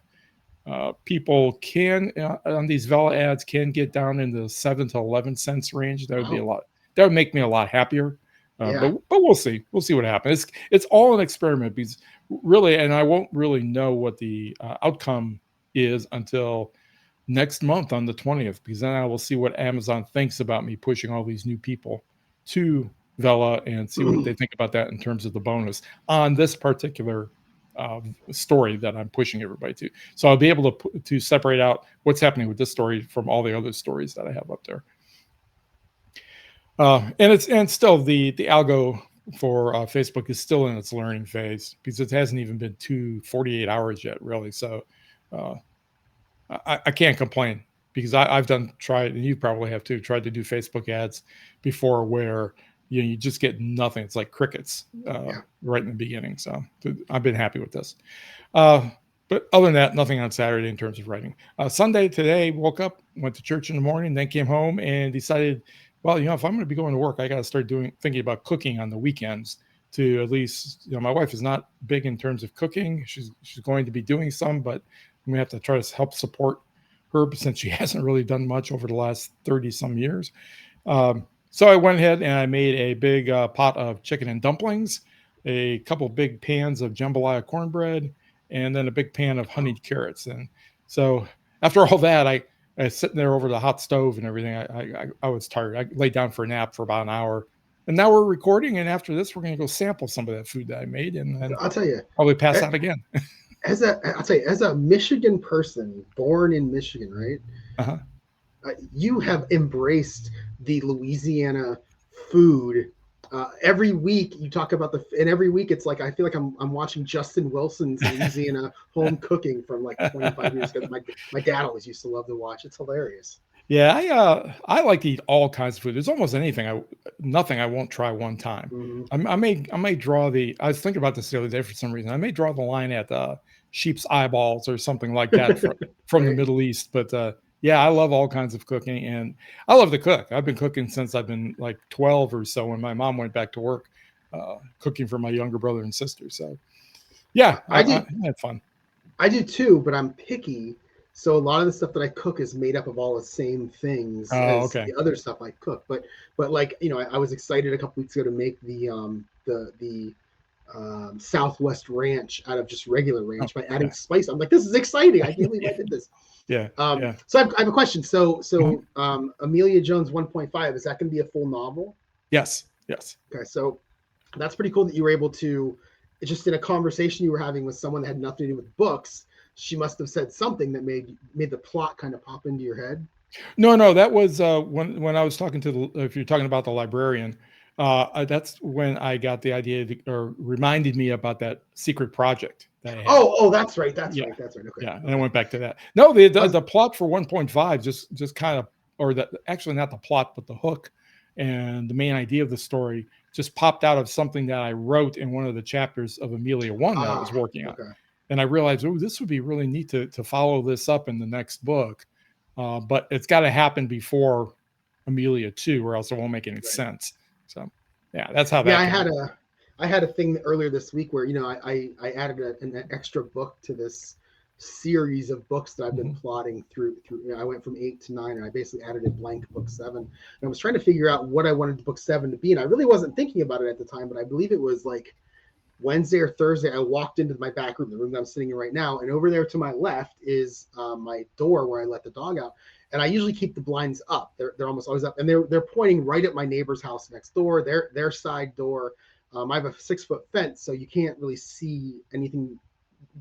People can on these Vella ads can get down into the 7 to 11 cents range. That would be a lot. That would make me a lot happier. Yeah. But we'll see. We'll see what happens. It's all an experiment because really, and I won't really know what the outcome is until next month on the 20th, because then I will see what Amazon thinks about me pushing all these new people to Vella and see what they think about that in terms of the bonus on this particular story that I'm pushing everybody to. So I'll be able to separate out what's happening with this story from all the other stories that I have up there. And still the algo for Facebook is still in its learning phase because it hasn't even been 48 hours yet, really. So I can't complain because I've tried, and you probably have too, tried to do Facebook ads before where you just get nothing. It's like crickets right in the beginning. So I've been happy with this. But other than that, nothing on Saturday in terms of writing. Sunday today, woke up, went to church in the morning, then came home and decided, well, if I'm going to be going to work, I got to start thinking about cooking on the weekends to at least, my wife is not big in terms of cooking. She's going to be doing some, but we have to try to help support her since she hasn't really done much over the last 30 some years. So I went ahead and I made a big pot of chicken and dumplings, a couple big pans of jambalaya cornbread, and then a big pan of honeyed carrots. And so after all that, I was sitting there over the hot stove and everything. I was tired. I laid down for a nap for about an hour. And now we're recording. And after this, we're going to go sample some of that food that I made. And then I'll tell you, probably pass out again. I'll tell you, as a Michigan person, born in Michigan, right? Uh-huh. You have embraced the Louisiana food. Every week you talk about and every week it's like I feel like I'm watching Justin Wilson's Louisiana home cooking from like 25 years ago. My dad always used to love to watch. It's hilarious. Yeah, I like to eat all kinds of food. There's almost nothing I won't try one time. Mm-hmm. I may draw I was thinking about this the other day for some reason. I may draw the line at sheep's eyeballs or something like that from the Middle East. But yeah, I love all kinds of cooking, and I love to cook. I've been cooking since I've been like 12 or so when my mom went back to work, cooking for my younger brother and sister. So yeah, I had fun. I do too, but I'm picky. So a lot of the stuff that I cook is made up of all the same things as the other stuff I cook. But like, I was excited a couple weeks ago to make the Southwest Ranch out of just regular ranch by adding spice. I'm like, this is exciting. I can't believe I did this. Yeah. So I have a question. So Amelia Jones 1.5, is that going to be a full novel? Yes. Okay. So that's pretty cool that you were able to, just in a conversation you were having with someone that had nothing to do with books, she must have said something that made the plot kind of pop into your head. No, that was when I was talking to if you're talking about the librarian, that's when I got the idea or reminded me about that secret project that I had. Oh, that's right. That's right. Okay. Yeah, and I went back to that. No, the plot for 1.5 just kind of, or actually not the plot, but the hook and the main idea of the story just popped out of something that I wrote in one of the chapters of Amelia 1 that I was working on. And I realized, this would be really neat to follow this up in the next book. But it's got to happen before Amelia 2, or else it won't make any sense. So, yeah, that's how that. Yeah, I had a thing earlier this week where I added an extra book to this series of books that I've been plotting through. I went from 8 to 9, and I basically added a blank book 7. And I was trying to figure out what I wanted book 7 to be, and I really wasn't thinking about it at the time, but I believe it was like Wednesday or Thursday. I walked into my back room, the room that I'm sitting in right now, and over there to my left is my door where I let the dog out. And I usually keep the blinds up. They're almost always up, and they're pointing right at my neighbor's house next door, their side door. I have a 6-foot fence, so you can't really see anything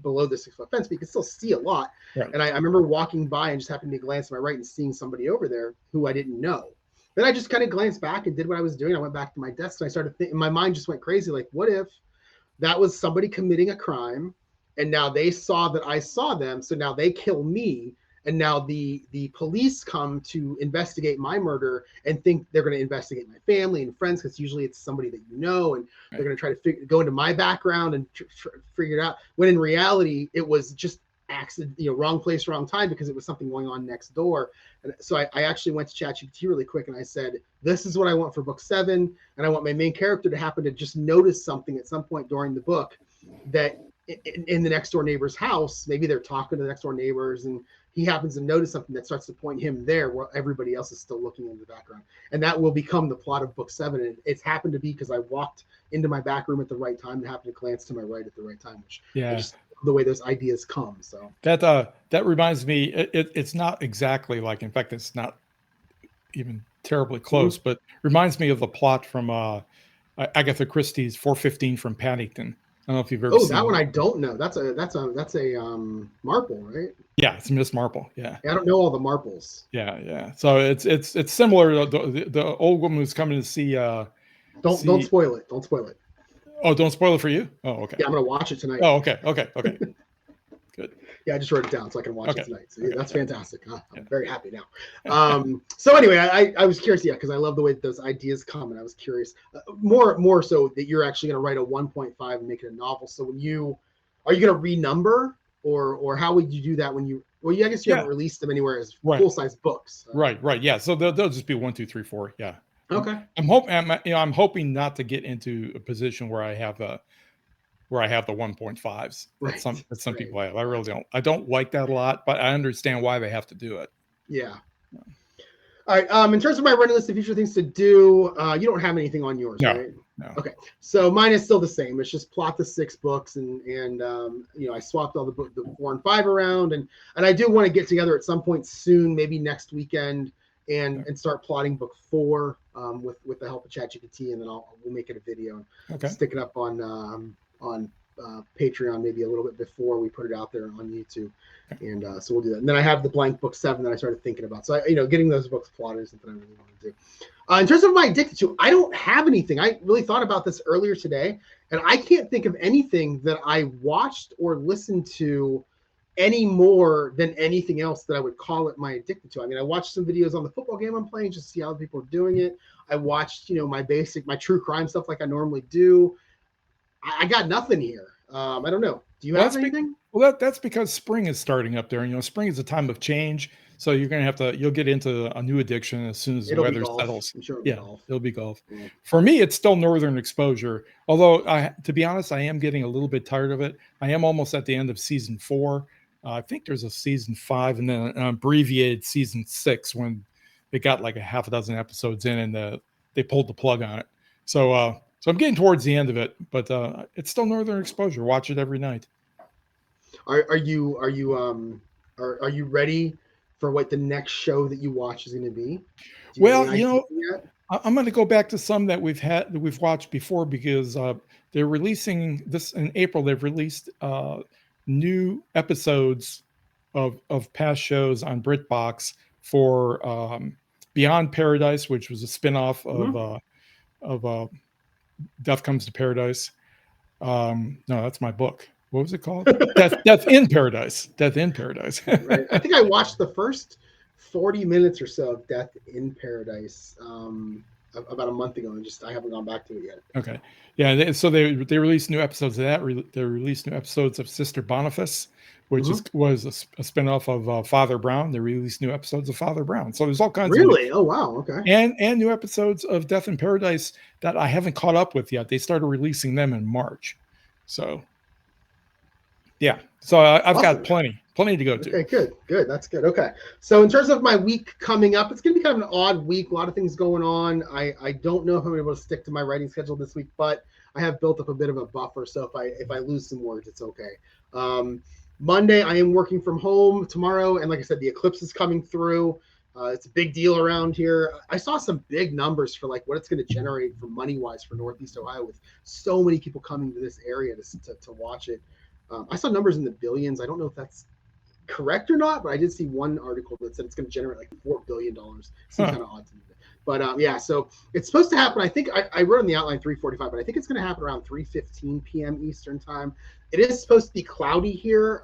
below the 6-foot fence, but you can still see a lot. Right. And I remember walking by and just happening to glance to my right and seeing somebody over there who I didn't know. Then I just kind of glanced back and did what I was doing. I went back to my desk and I started thinking, my mind just went crazy. Like, what if that was somebody committing a crime, and now they saw that I saw them, so now they kill me, and now the police come to investigate my murder and think they're going to investigate my family and friends, because usually it's somebody that you know, and they're going to try to go into my background and figure it out, when in reality it was just accident, wrong place, wrong time, because it was something going on next door. And so I actually went to ChatGPT really quick and I said, this is what I want for book 7, and I want my main character to happen to just notice something at some point during the book that in the next door neighbor's house, maybe they're talking to the next door neighbors, and he happens to notice something that starts to point him there while everybody else is still looking in the background. And that will become the plot of book 7. And it's happened to be because I walked into my back room at the right time and happened to glance to my right at the right time, which I just the way those ideas come. So that reminds me, it's not exactly like, in fact, it's not even terribly close, but reminds me of the plot from Agatha Christie's 415 from Paddington. I don't know if you've ever seen that one. I don't know. That's a Marple, right? Yeah, it's Miss Marple. Yeah. I don't know all the Marples. Yeah. So it's similar. The old woman who's coming to see. Don't spoil it. Don't spoil it. Oh, don't spoil it for you. Oh, okay. Yeah, I'm gonna watch it tonight. Oh, okay. Good. Yeah, I just wrote it down so I can watch it tonight. So that's fantastic. I'm very happy now. So anyway, I was curious, because I love the way that those ideas come, and I was curious more so that you're actually going to write a 1.5 and make it a novel. So are you going to renumber, or how would you do that when you? Well, I guess you haven't released them anywhere as full-size books. Right. Yeah. So they'll just be 1, 2, 3, 4. Yeah. Okay. I'm hoping not to get into a position where I have the 1.5s. Right. That some people have. I really don't. I don't like that a lot, but I understand why they have to do it. Yeah. All right. In terms of my running list of future things to do, you don't have anything on yours, right? No. Okay. So mine is still the same. It's just plot the 6 books, and I swapped all the 4 and 5 around, and I do want to get together at some point soon, maybe next weekend, and start plotting book 4 with the help of ChatGPT, and then we'll make it a video and stick it up on Patreon maybe a little bit before we put it out there on YouTube, and so we'll do that. And then I have the blank book 7 that I started thinking about. So getting those books plotted is something I really want to do. In terms of my addicted to, I don't have anything. I really thought about this earlier today, and I can't think of anything that I watched or listened to any more than anything else that I would call it my addicted to. I mean, I watched some videos on the football game I'm playing just to see how people are doing it. I watched, my true crime stuff like I normally do. I got nothing here. I don't know. Do you have anything? That's because spring is starting up there, and spring is a time of change. So you're going to you'll get into a new addiction as soon as the weather settles. I'm sure it'll be golf. Yeah. For me, it's still northern exposure. Although, to be honest, I am getting a little bit tired of it. I am almost at the end of season 4. I think there's a season 5 and then an abbreviated season 6 when they got like a half a dozen episodes in, and they pulled the plug on it. So I'm getting towards the end of it, but it's still northern exposure. Watch it every night. Are you ready for what the next show that you watch is going to be? I'm going to go back to some that we've watched before, because they're releasing this in April. They've released new episodes of past shows on BritBox for Beyond Paradise, which was a spinoff of Death Comes to Paradise. No, that's my book. What was it called? Death in Paradise. Death in Paradise. Right. I think I watched the first 40 minutes or so of Death in Paradise about a month ago, and I haven't gone back to it yet. Okay. Yeah. So they released new episodes of that. They released new episodes of Sister Boniface, which was a spinoff of Father Brown. They released new episodes of Father Brown. So there's all kinds of oh wow, okay. And new episodes of Death in Paradise that I haven't caught up with yet. They started releasing them in March. So yeah. So I've got plenty to go to. Okay, good. That's good. Okay. So in terms of my week coming up, it's going to be kind of an odd week. A lot of things going on. I don't know if I'm able to stick to my writing schedule this week, but I have built up a bit of a buffer. So if I lose some words, it's okay. Monday, I am working from home tomorrow. And like I said, the eclipse is coming through. It's a big deal around here. I saw some big numbers for like what it's going to generate for money-wise for Northeast Ohio, with so many people coming to this area to watch it. I saw numbers in the billions. I don't know if that's correct or not, but I did see one article that said it's going to generate like $4 billion. Seems kind of odd to me. But yeah, so it's supposed to happen. I think I wrote in the outline 3:45, but I think it's going to happen around 3:15 p.m. Eastern time. It is supposed to be cloudy here,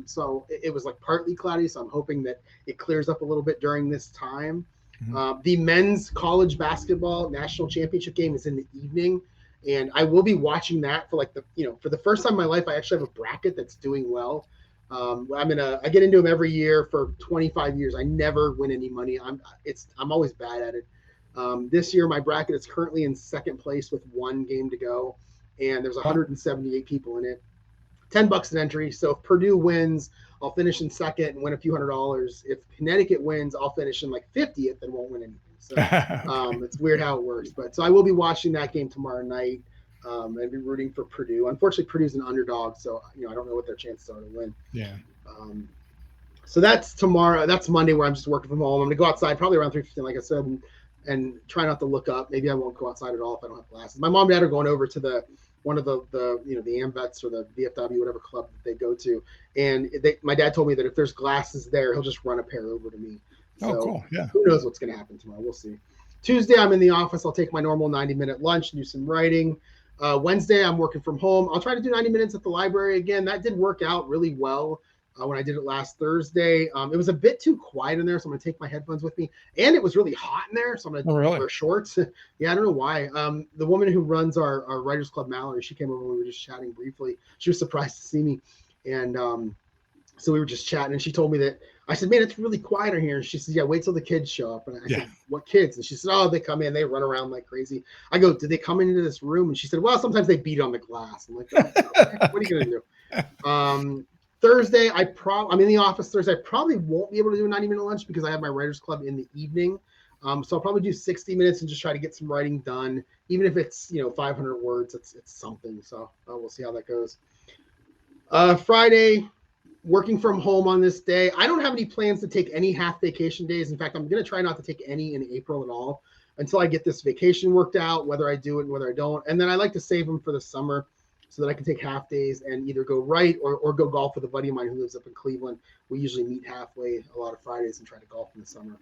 so it was like partly cloudy. So I'm hoping that it clears up a little bit during this time. The men's college basketball national championship game is in the evening, and I will be watching that for for the first time in my life. I actually have a bracket that's doing well. I get into them every year for 25 years. I never win any money. I'm always bad at it. This year, my bracket is currently in second place with 1 game to go, and there's 178 people in it. $10 an entry. So if Purdue wins, I'll finish in second and win a few $100s. If Connecticut wins, I'll finish in like 50th and won't win anything. So it's weird how it works. But so I will be watching that game tomorrow night and be rooting for Purdue. Unfortunately, Purdue's an underdog, so I don't know what their chances are to win. Yeah. So that's tomorrow. That's Monday where I'm just working from home. I'm gonna go outside probably around 3:15, like I said, and try not to look up. Maybe I won't go outside at all if I don't have glasses. My mom and dad are going over to one of the AMVETs or the VFW, whatever club that they go to. And my dad told me that if there's glasses there, he'll just run a pair over to me. So cool. Yeah. Who knows what's going to happen tomorrow? We'll see. Tuesday, I'm in the office. I'll take my normal 90-minute lunch, do some writing. Wednesday, I'm working from home. I'll try to do 90 minutes at the library again. That did work out really well when I did it last Thursday. It was a bit too quiet in there, so I'm going to take my headphones with me. And it was really hot in there, so I'm going to wear shorts. Yeah, I don't know why. The woman who runs our Writers Club, Mallory, she came over when we were just chatting briefly. She was surprised to see me. And so we were just chatting, and she told me that, I said, man, it's really quiet in here. And she said, yeah, wait till the kids show up. And I said, what kids? And she said, oh, they come in, they run around like crazy. I go, did they come into this room? And she said, well, sometimes they beat on the glass. I'm like, oh, what are you going to do? Thursday, I'm in the office Thursday. I probably won't be able to do a 90-minute lunch because I have my Writers Club in the evening. So I'll probably do 60 minutes and just try to get some writing done. Even if it's, 500 words, it's something. So we'll see how that goes. Friday, working from home on this day. I don't have any plans to take any half vacation days. In fact, I'm going to try not to take any in April at all until I get this vacation worked out, whether I do it and whether I don't. And then I like to save them for the summer so that I can take half days and either go write or go golf with a buddy of mine who lives up in Cleveland. We usually meet halfway a lot of Fridays and try to golf in the summer.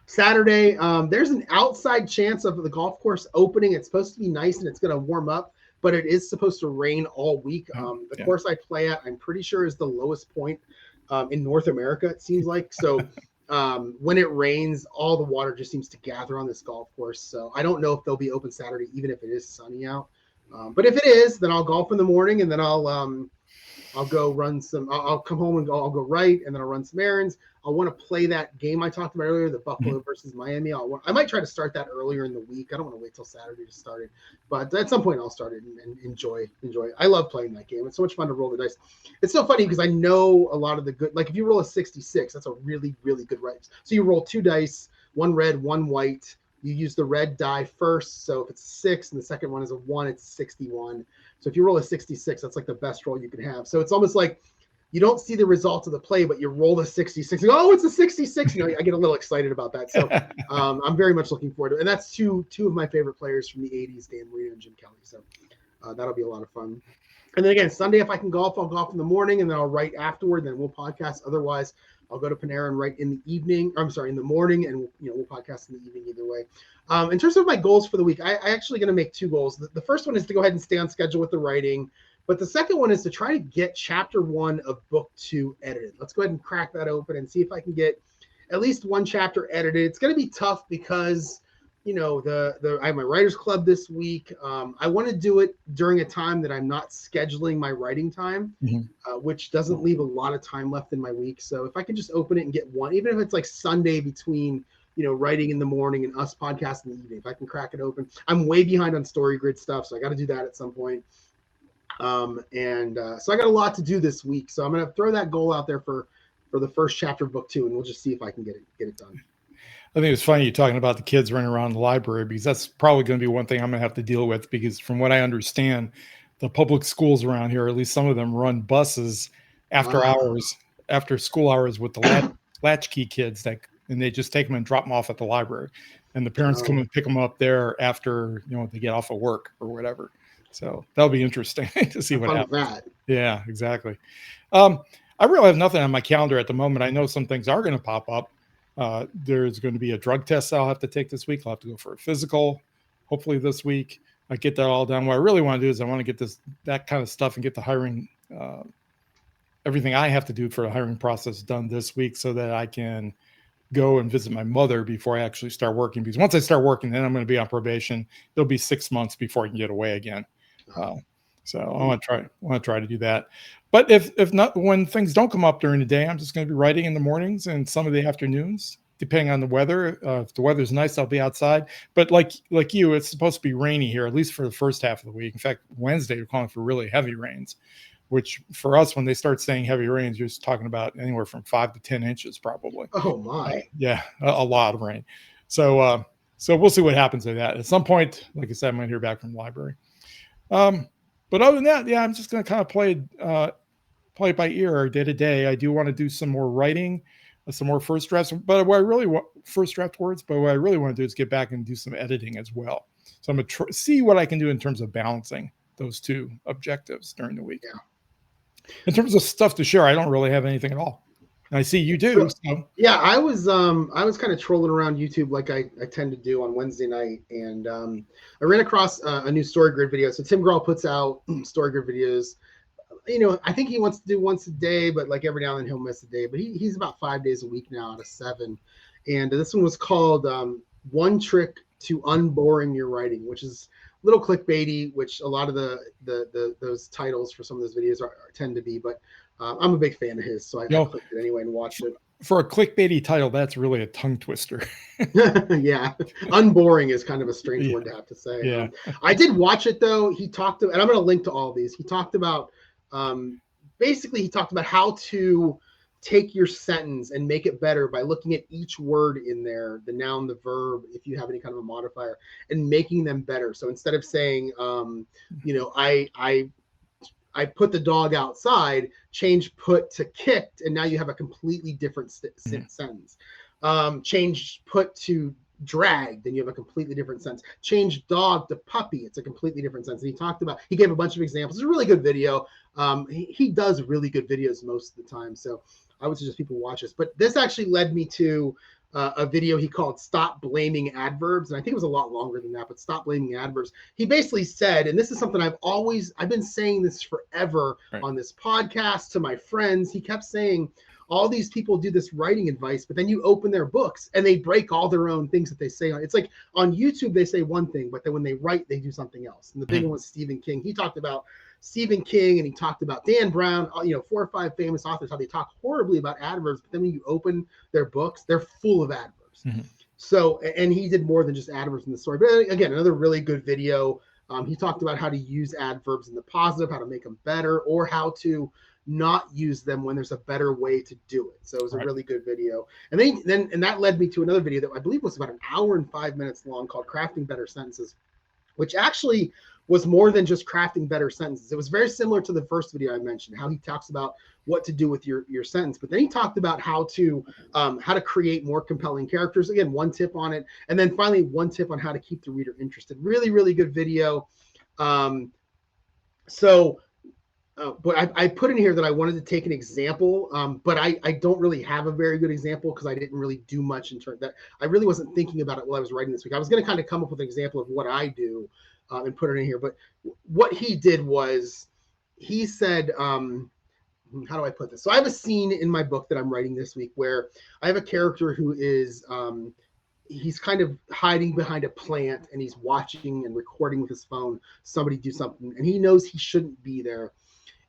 Saturday, there's an outside chance of the golf course opening. It's supposed to be nice and it's going to warm up, but it is supposed to rain all week. The course I play at, I'm pretty sure is the lowest point in North America, it seems like. So when it rains, all the water just seems to gather on this golf course. So I don't know if they'll be open Saturday, even if it is sunny out. But if it is, then I'll golf in the morning and then I'll go run some, I'll come home and I'll go write and then I'll run some errands. I'll want to play that game I talked about earlier, the Buffalo versus Miami. I might try to start that earlier in the week. I don't want to wait till Saturday to start it, but at some point I'll start it and enjoy it. I love playing that game. It's so much fun to roll the dice. It's so funny because I know a lot of the good, like if you roll a 66, that's a really, really good write. So you roll 2 dice, 1 red, 1 white. You use the red die first. So if it's a 6 and the second one is a 1, it's 61. So if you roll a 66, that's like the best roll you can have. So it's almost like you don't see the results of the play, but you roll the 66. Oh, it's a 66. I get a little excited about that. So I'm very much looking forward to it. And that's two of my favorite players from the 80s, Dan Marino and Jim Kelly. So that'll be a lot of fun. And then again, Sunday, if I can golf, I'll golf in the morning and then I'll write afterward. Then we'll podcast. Otherwise, I'll go to Panera and write in the evening. In the morning, and we'll podcast in the evening either way. In terms of my goals for the week, I actually going to make 2 goals. The first one is to go ahead and stay on schedule with the writing. But the second one is to try to get chapter 1 of book 2 edited. Let's go ahead and crack that open and see if I can get at least 1 chapter edited. It's going to be tough because, I have my writers club this week. I want to do it during a time that I'm not scheduling my writing time, which doesn't leave a lot of time left in my week. So if I can just open it and get 1, even if it's like Sunday between, writing in the morning and us podcasting in the evening, if I can crack it open. I'm way behind on story grid stuff, so I got to do that at some point. So I got a lot to do this week. So I'm going to throw that goal out there for the first chapter of book 2, and we'll just see if I can get it done. I think it's funny you talking about the kids running around the library because that's probably going to be one thing I'm going to have to deal with because from what I understand, the public schools around here, at least some of them, run buses after hours, after school hours with the latchkey kids and they just take them and drop them off at the library. And the parents come and pick them up there after, they get off of work or whatever. So that'll be interesting to see what happens. Yeah, exactly. I really have nothing on my calendar at the moment. I know some things are going to pop up. There's going to be a drug test I'll have to take this week. I'll have to go for a physical, hopefully this week. I get that all done. What I really want to do is I want to get that kind of stuff and get the hiring, everything I have to do for the hiring process done this week so that I can go and visit my mother before I actually start working. Because once I start working, then I'm going to be on probation. It'll be 6 months before I can get away again. So I want to try to do that. But if not, when things don't come up during the day, I'm just going to be writing in the mornings and some of the afternoons, depending on the weather. If the weather's nice, I'll be outside. But like you, it's supposed to be rainy here, at least for the first half of the week. In fact, Wednesday, we're calling for really heavy rains, which for us, when they start saying heavy rains, you're just talking about anywhere from 5 to 10 inches, probably. Oh my! Yeah, a lot of rain. So we'll see what happens with that. At some point, like I said, I might hear back from the library. But other than that, yeah, I'm just going to kind of play it by ear day to day. I do want to do some more writing, some more first drafts. But what I really want, first draft words. But what I really want to do is get back and do some editing as well. So I'm going to see what I can do in terms of balancing those two objectives during the week. Yeah. In terms of stuff to share, I don't really have anything at all. I see you do. So. Yeah, I was kind of trolling around YouTube like I tend to do on Wednesday night, and I ran across a new story grid video. So Tim Grahl puts out story grid videos. I think he wants to do once a day, but like every now and then he'll miss a day. But he's about 5 days a week now out of 7. And this one was called One Trick to Unboring Your Writing, which is a little clickbaity, which a lot of those titles for some of those videos tend to be. But I'm a big fan of his, so I clicked it anyway and watched it. For a clickbaity title, that's really a tongue twister. Yeah, unboring is kind of a strange word to have to say. Yeah, I did watch it though. He talked and I'm going to link to all these. He talked about basically he talked about how to take your sentence and make it better by looking at each word in there, the noun, the verb, if you have any kind of a modifier, and making them better. So instead of saying, I put the dog outside, change put to kicked, and now you have a completely different sentence. Change put to dragged, then you have a completely different sentence. Change dog to puppy, it's a completely different sentence. And he gave a bunch of examples. It's a really good video. He does really good videos most of the time, so I would suggest people watch this. But this actually led me to a video he called Stop Blaming Adverbs. And I think it was a lot longer than that, but Stop Blaming Adverbs. He basically said, and this is something I've been saying this forever on this podcast to my friends. He kept saying, all these people do this writing advice, but then you open their books and they break all their own things that they say. It's like on YouTube, they say one thing, but then when they write, they do something else. And the big one was Stephen King. He talked about Stephen King and he talked about Dan Brown, 4 or 5 famous authors, how they talk horribly about adverbs, but then when you open their books, they're full of adverbs. Mm-hmm. So, and he did more than just adverbs in the story. But again, another really good video. He talked about how to use adverbs in the positive, how to make them better, or how to not use them when there's a better way to do it. So it was a really good video. And then that led me to another video that I believe was about 1 hour and 5 minutes long called Crafting Better Sentences, which actually was more than just crafting better sentences. It was very similar to the first video I mentioned, how he talks about what to do with your sentence. But then he talked about how to create more compelling characters. Again, one tip on it. And then finally, one tip on how to keep the reader interested. Really, really good video. But I put in here that I wanted to take an example, but I don't really have a very good example because I didn't really do much in terms that I really wasn't thinking about it while I was writing this week. I was going to kind of come up with an example of what I do and put it in here. But what he did was he said, how do I put this? So I have a scene in my book that I'm writing this week where I have a character who is he's kind of hiding behind a plant and he's watching and recording with his phone somebody do something, and he knows he shouldn't be there.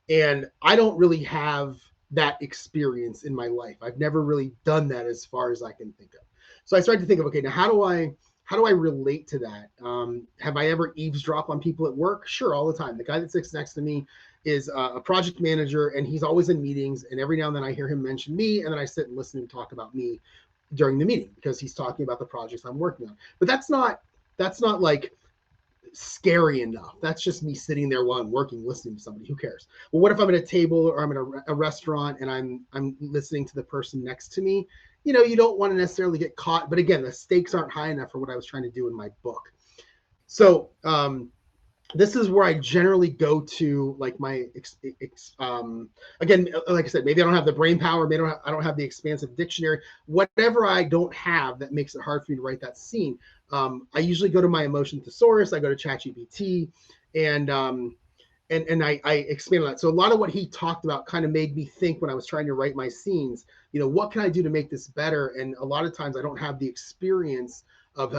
And I don't really have that experience in my life. I've never really done that as far as I can think of. So I started to think of, okay, now how do I relate to that? Have I ever eavesdropped on people at work? Sure, all the time. The guy that sits next to me is a project manager, and he's always in meetings. And every now and then I hear him mention me, and then I sit and listen to him talk about me during the meeting because he's talking about the projects I'm working on. But that's not like scary enough. That's just me sitting there while I'm working, listening to somebody. Who cares? Well, what if I'm at a table or I'm at a restaurant and I'm listening to the person next to me? You don't want to necessarily get caught. But again, the stakes aren't high enough for what I was trying to do in my book. So this is where I generally go to, like my again, like I said, maybe I don't have the brain power, maybe I don't have the expansive dictionary, whatever I don't have that makes it hard for me to write that scene. I usually go to my emotion thesaurus, I go to ChatGPT, and I expand on that. So a lot of what he talked about kind of made me think when I was trying to write my scenes, what can I do to make this better? And a lot of times I don't have the experience of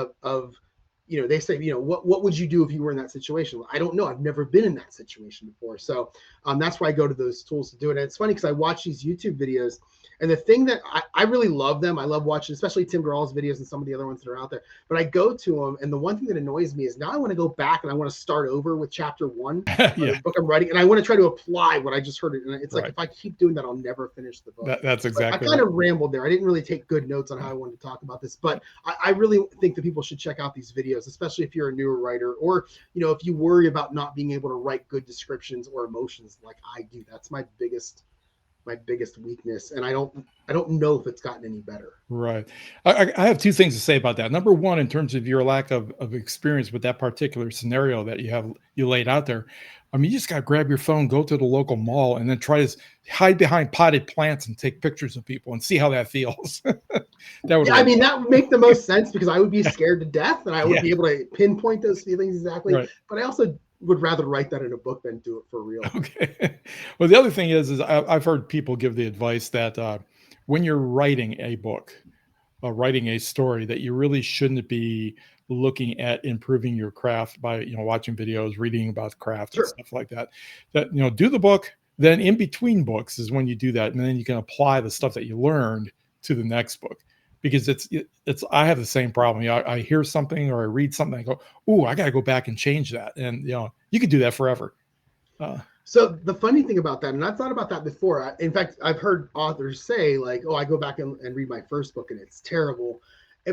they say, what would you do if you were in that situation? Well, I don't know. I've never been in that situation before. So that's why I go to those tools to do it. And it's funny because I watch these YouTube videos, and the thing that I really love them. I love watching, especially Tim Grohl's videos and some of the other ones that are out there. But I go to them, and the one thing that annoys me is now I want to go back and I want to start over with chapter 1 of the book I'm writing, and I want to try to apply what I just heard. And it's like, if I keep doing that, I'll never finish the book. That's exactly. I kind of rambled there. I didn't really take good notes on how I wanted to talk about this, but I really think that people should check out these videos, especially if you're a newer writer, or if you worry about not being able to write good descriptions or emotions like I do. That's my biggest weakness, and I don't know if it's gotten any better. Right. I have two things to say about that. Number one, in terms of your lack of experience with that particular scenario that you laid out there, I mean, you just got to grab your phone, go to the local mall, and then try to hide behind potted plants and take pictures of people and see how that feels. That would make the most sense, because I would be scared to death, and I would be able to pinpoint those feelings exactly. Right. But I also would rather write that in a book than do it for real. Okay. Well, the other thing is I've heard people give the advice that when you're writing a book, writing a story, that you really shouldn't be looking at improving your craft by watching videos, reading about craft and stuff like that. That do the book, then in between books is when you do that, and then you can apply the stuff that you learned to the next book. Because it's I have the same problem. I hear something or I read something, I go, "Ooh, I got to go back and change that." And you could do that forever. So the funny thing about that, and I've thought about that before. In fact, I've heard authors say like, "Oh, I go back and read my first book and it's terrible."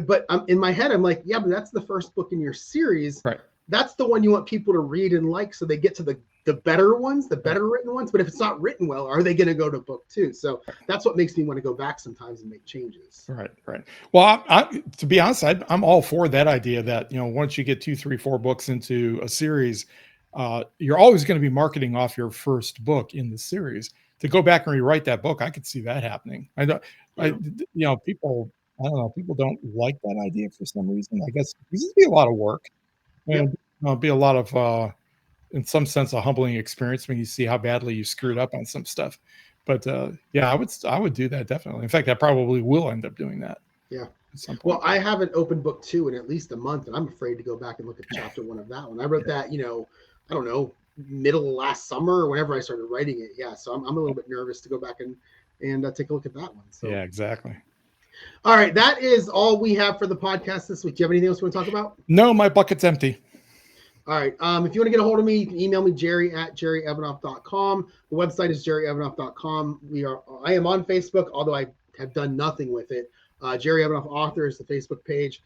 But in my head, I'm like, "Yeah, but that's the first book in your series. Right. That's the one you want people to read and like, so they get to the better ones, the better written ones. But if it's not written well, are they going to go to book 2? So that's what makes me want to go back sometimes and make changes. Right. Well, to be honest, I'm all for that idea that, once you get 2, 3, 4 books into a series, you're always going to be marketing off your first book in the series. To go back and rewrite that book, I could see that happening. People, I don't know, people don't like that idea for some reason. I guess this would be a lot of work. And be a lot of, in some sense, a humbling experience when you see how badly you screwed up on some stuff. But I would do that definitely. In fact, I probably will end up doing that. Yeah. At some point. Well, I haven't opened book 2 in at least a month, and I'm afraid to go back and look at chapter 1 of that one. I wrote that, I don't know, middle of last summer or whenever I started writing it. Yeah. So I'm a little bit nervous to go back and take a look at that one. So. Yeah, exactly. All right. That is all we have for the podcast this week. Do you have anything else you want to talk about? No, my bucket's empty. All right. If you want to get a hold of me, you can email me, jerry@jerryevanoff.com. The website is jerryevanoff.com. I am on Facebook, although I have done nothing with it. Jerry Evanoff Author is the Facebook page.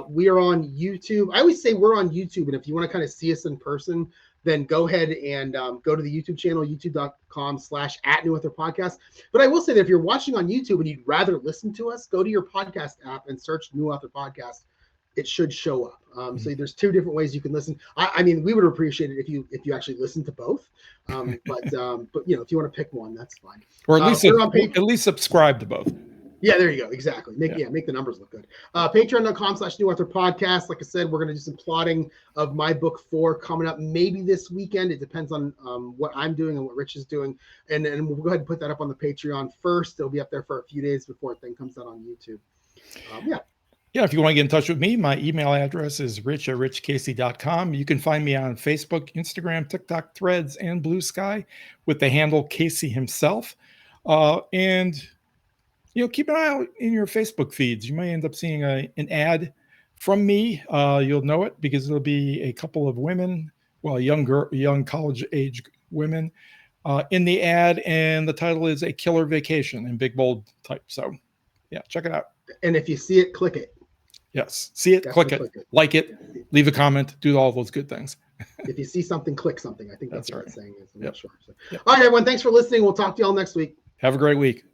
We are on YouTube. I always say we're on YouTube, and if you want to kind of see us in person, then go ahead and go to the YouTube channel, youtube.com/@NewAuthorPodcast. But I will say that if you're watching on YouTube and you'd rather listen to us, go to your podcast app and search New Author Podcast. It should show up. So there's 2 different ways you can listen. I mean, we would appreciate it if you actually listen to both. But if you want to pick one, that's fine. Or at least subscribe to both. Yeah, there you go. Exactly. Make the numbers look good. Patreon.com/NewAuthorPodcast. Like I said, we're going to do some plotting of my book 4 coming up maybe this weekend. It depends on what I'm doing and what Rich is doing. And then we'll go ahead and put that up on the Patreon first. It'll be up there for a few days before it then comes out on YouTube. Yeah, if you want to get in touch with me, my email address is rich@richkacy.com. You can find me on Facebook, Instagram, TikTok, Threads, and Blue Sky with the handle Kacy himself. And keep an eye out in your Facebook feeds. You may end up seeing an ad from me. You'll know it because it'll be a couple of women, young college-age women in the ad, and the title is A Killer Vacation in big bold type. So, check it out. And if you see it, click it. Yes. See it, click it, like it, leave a comment, do all those good things. If you see something, click something. I think that's what right. it's saying. I'm not sure. So. All right, everyone. Thanks for listening. We'll talk to you all next week. Have a great week.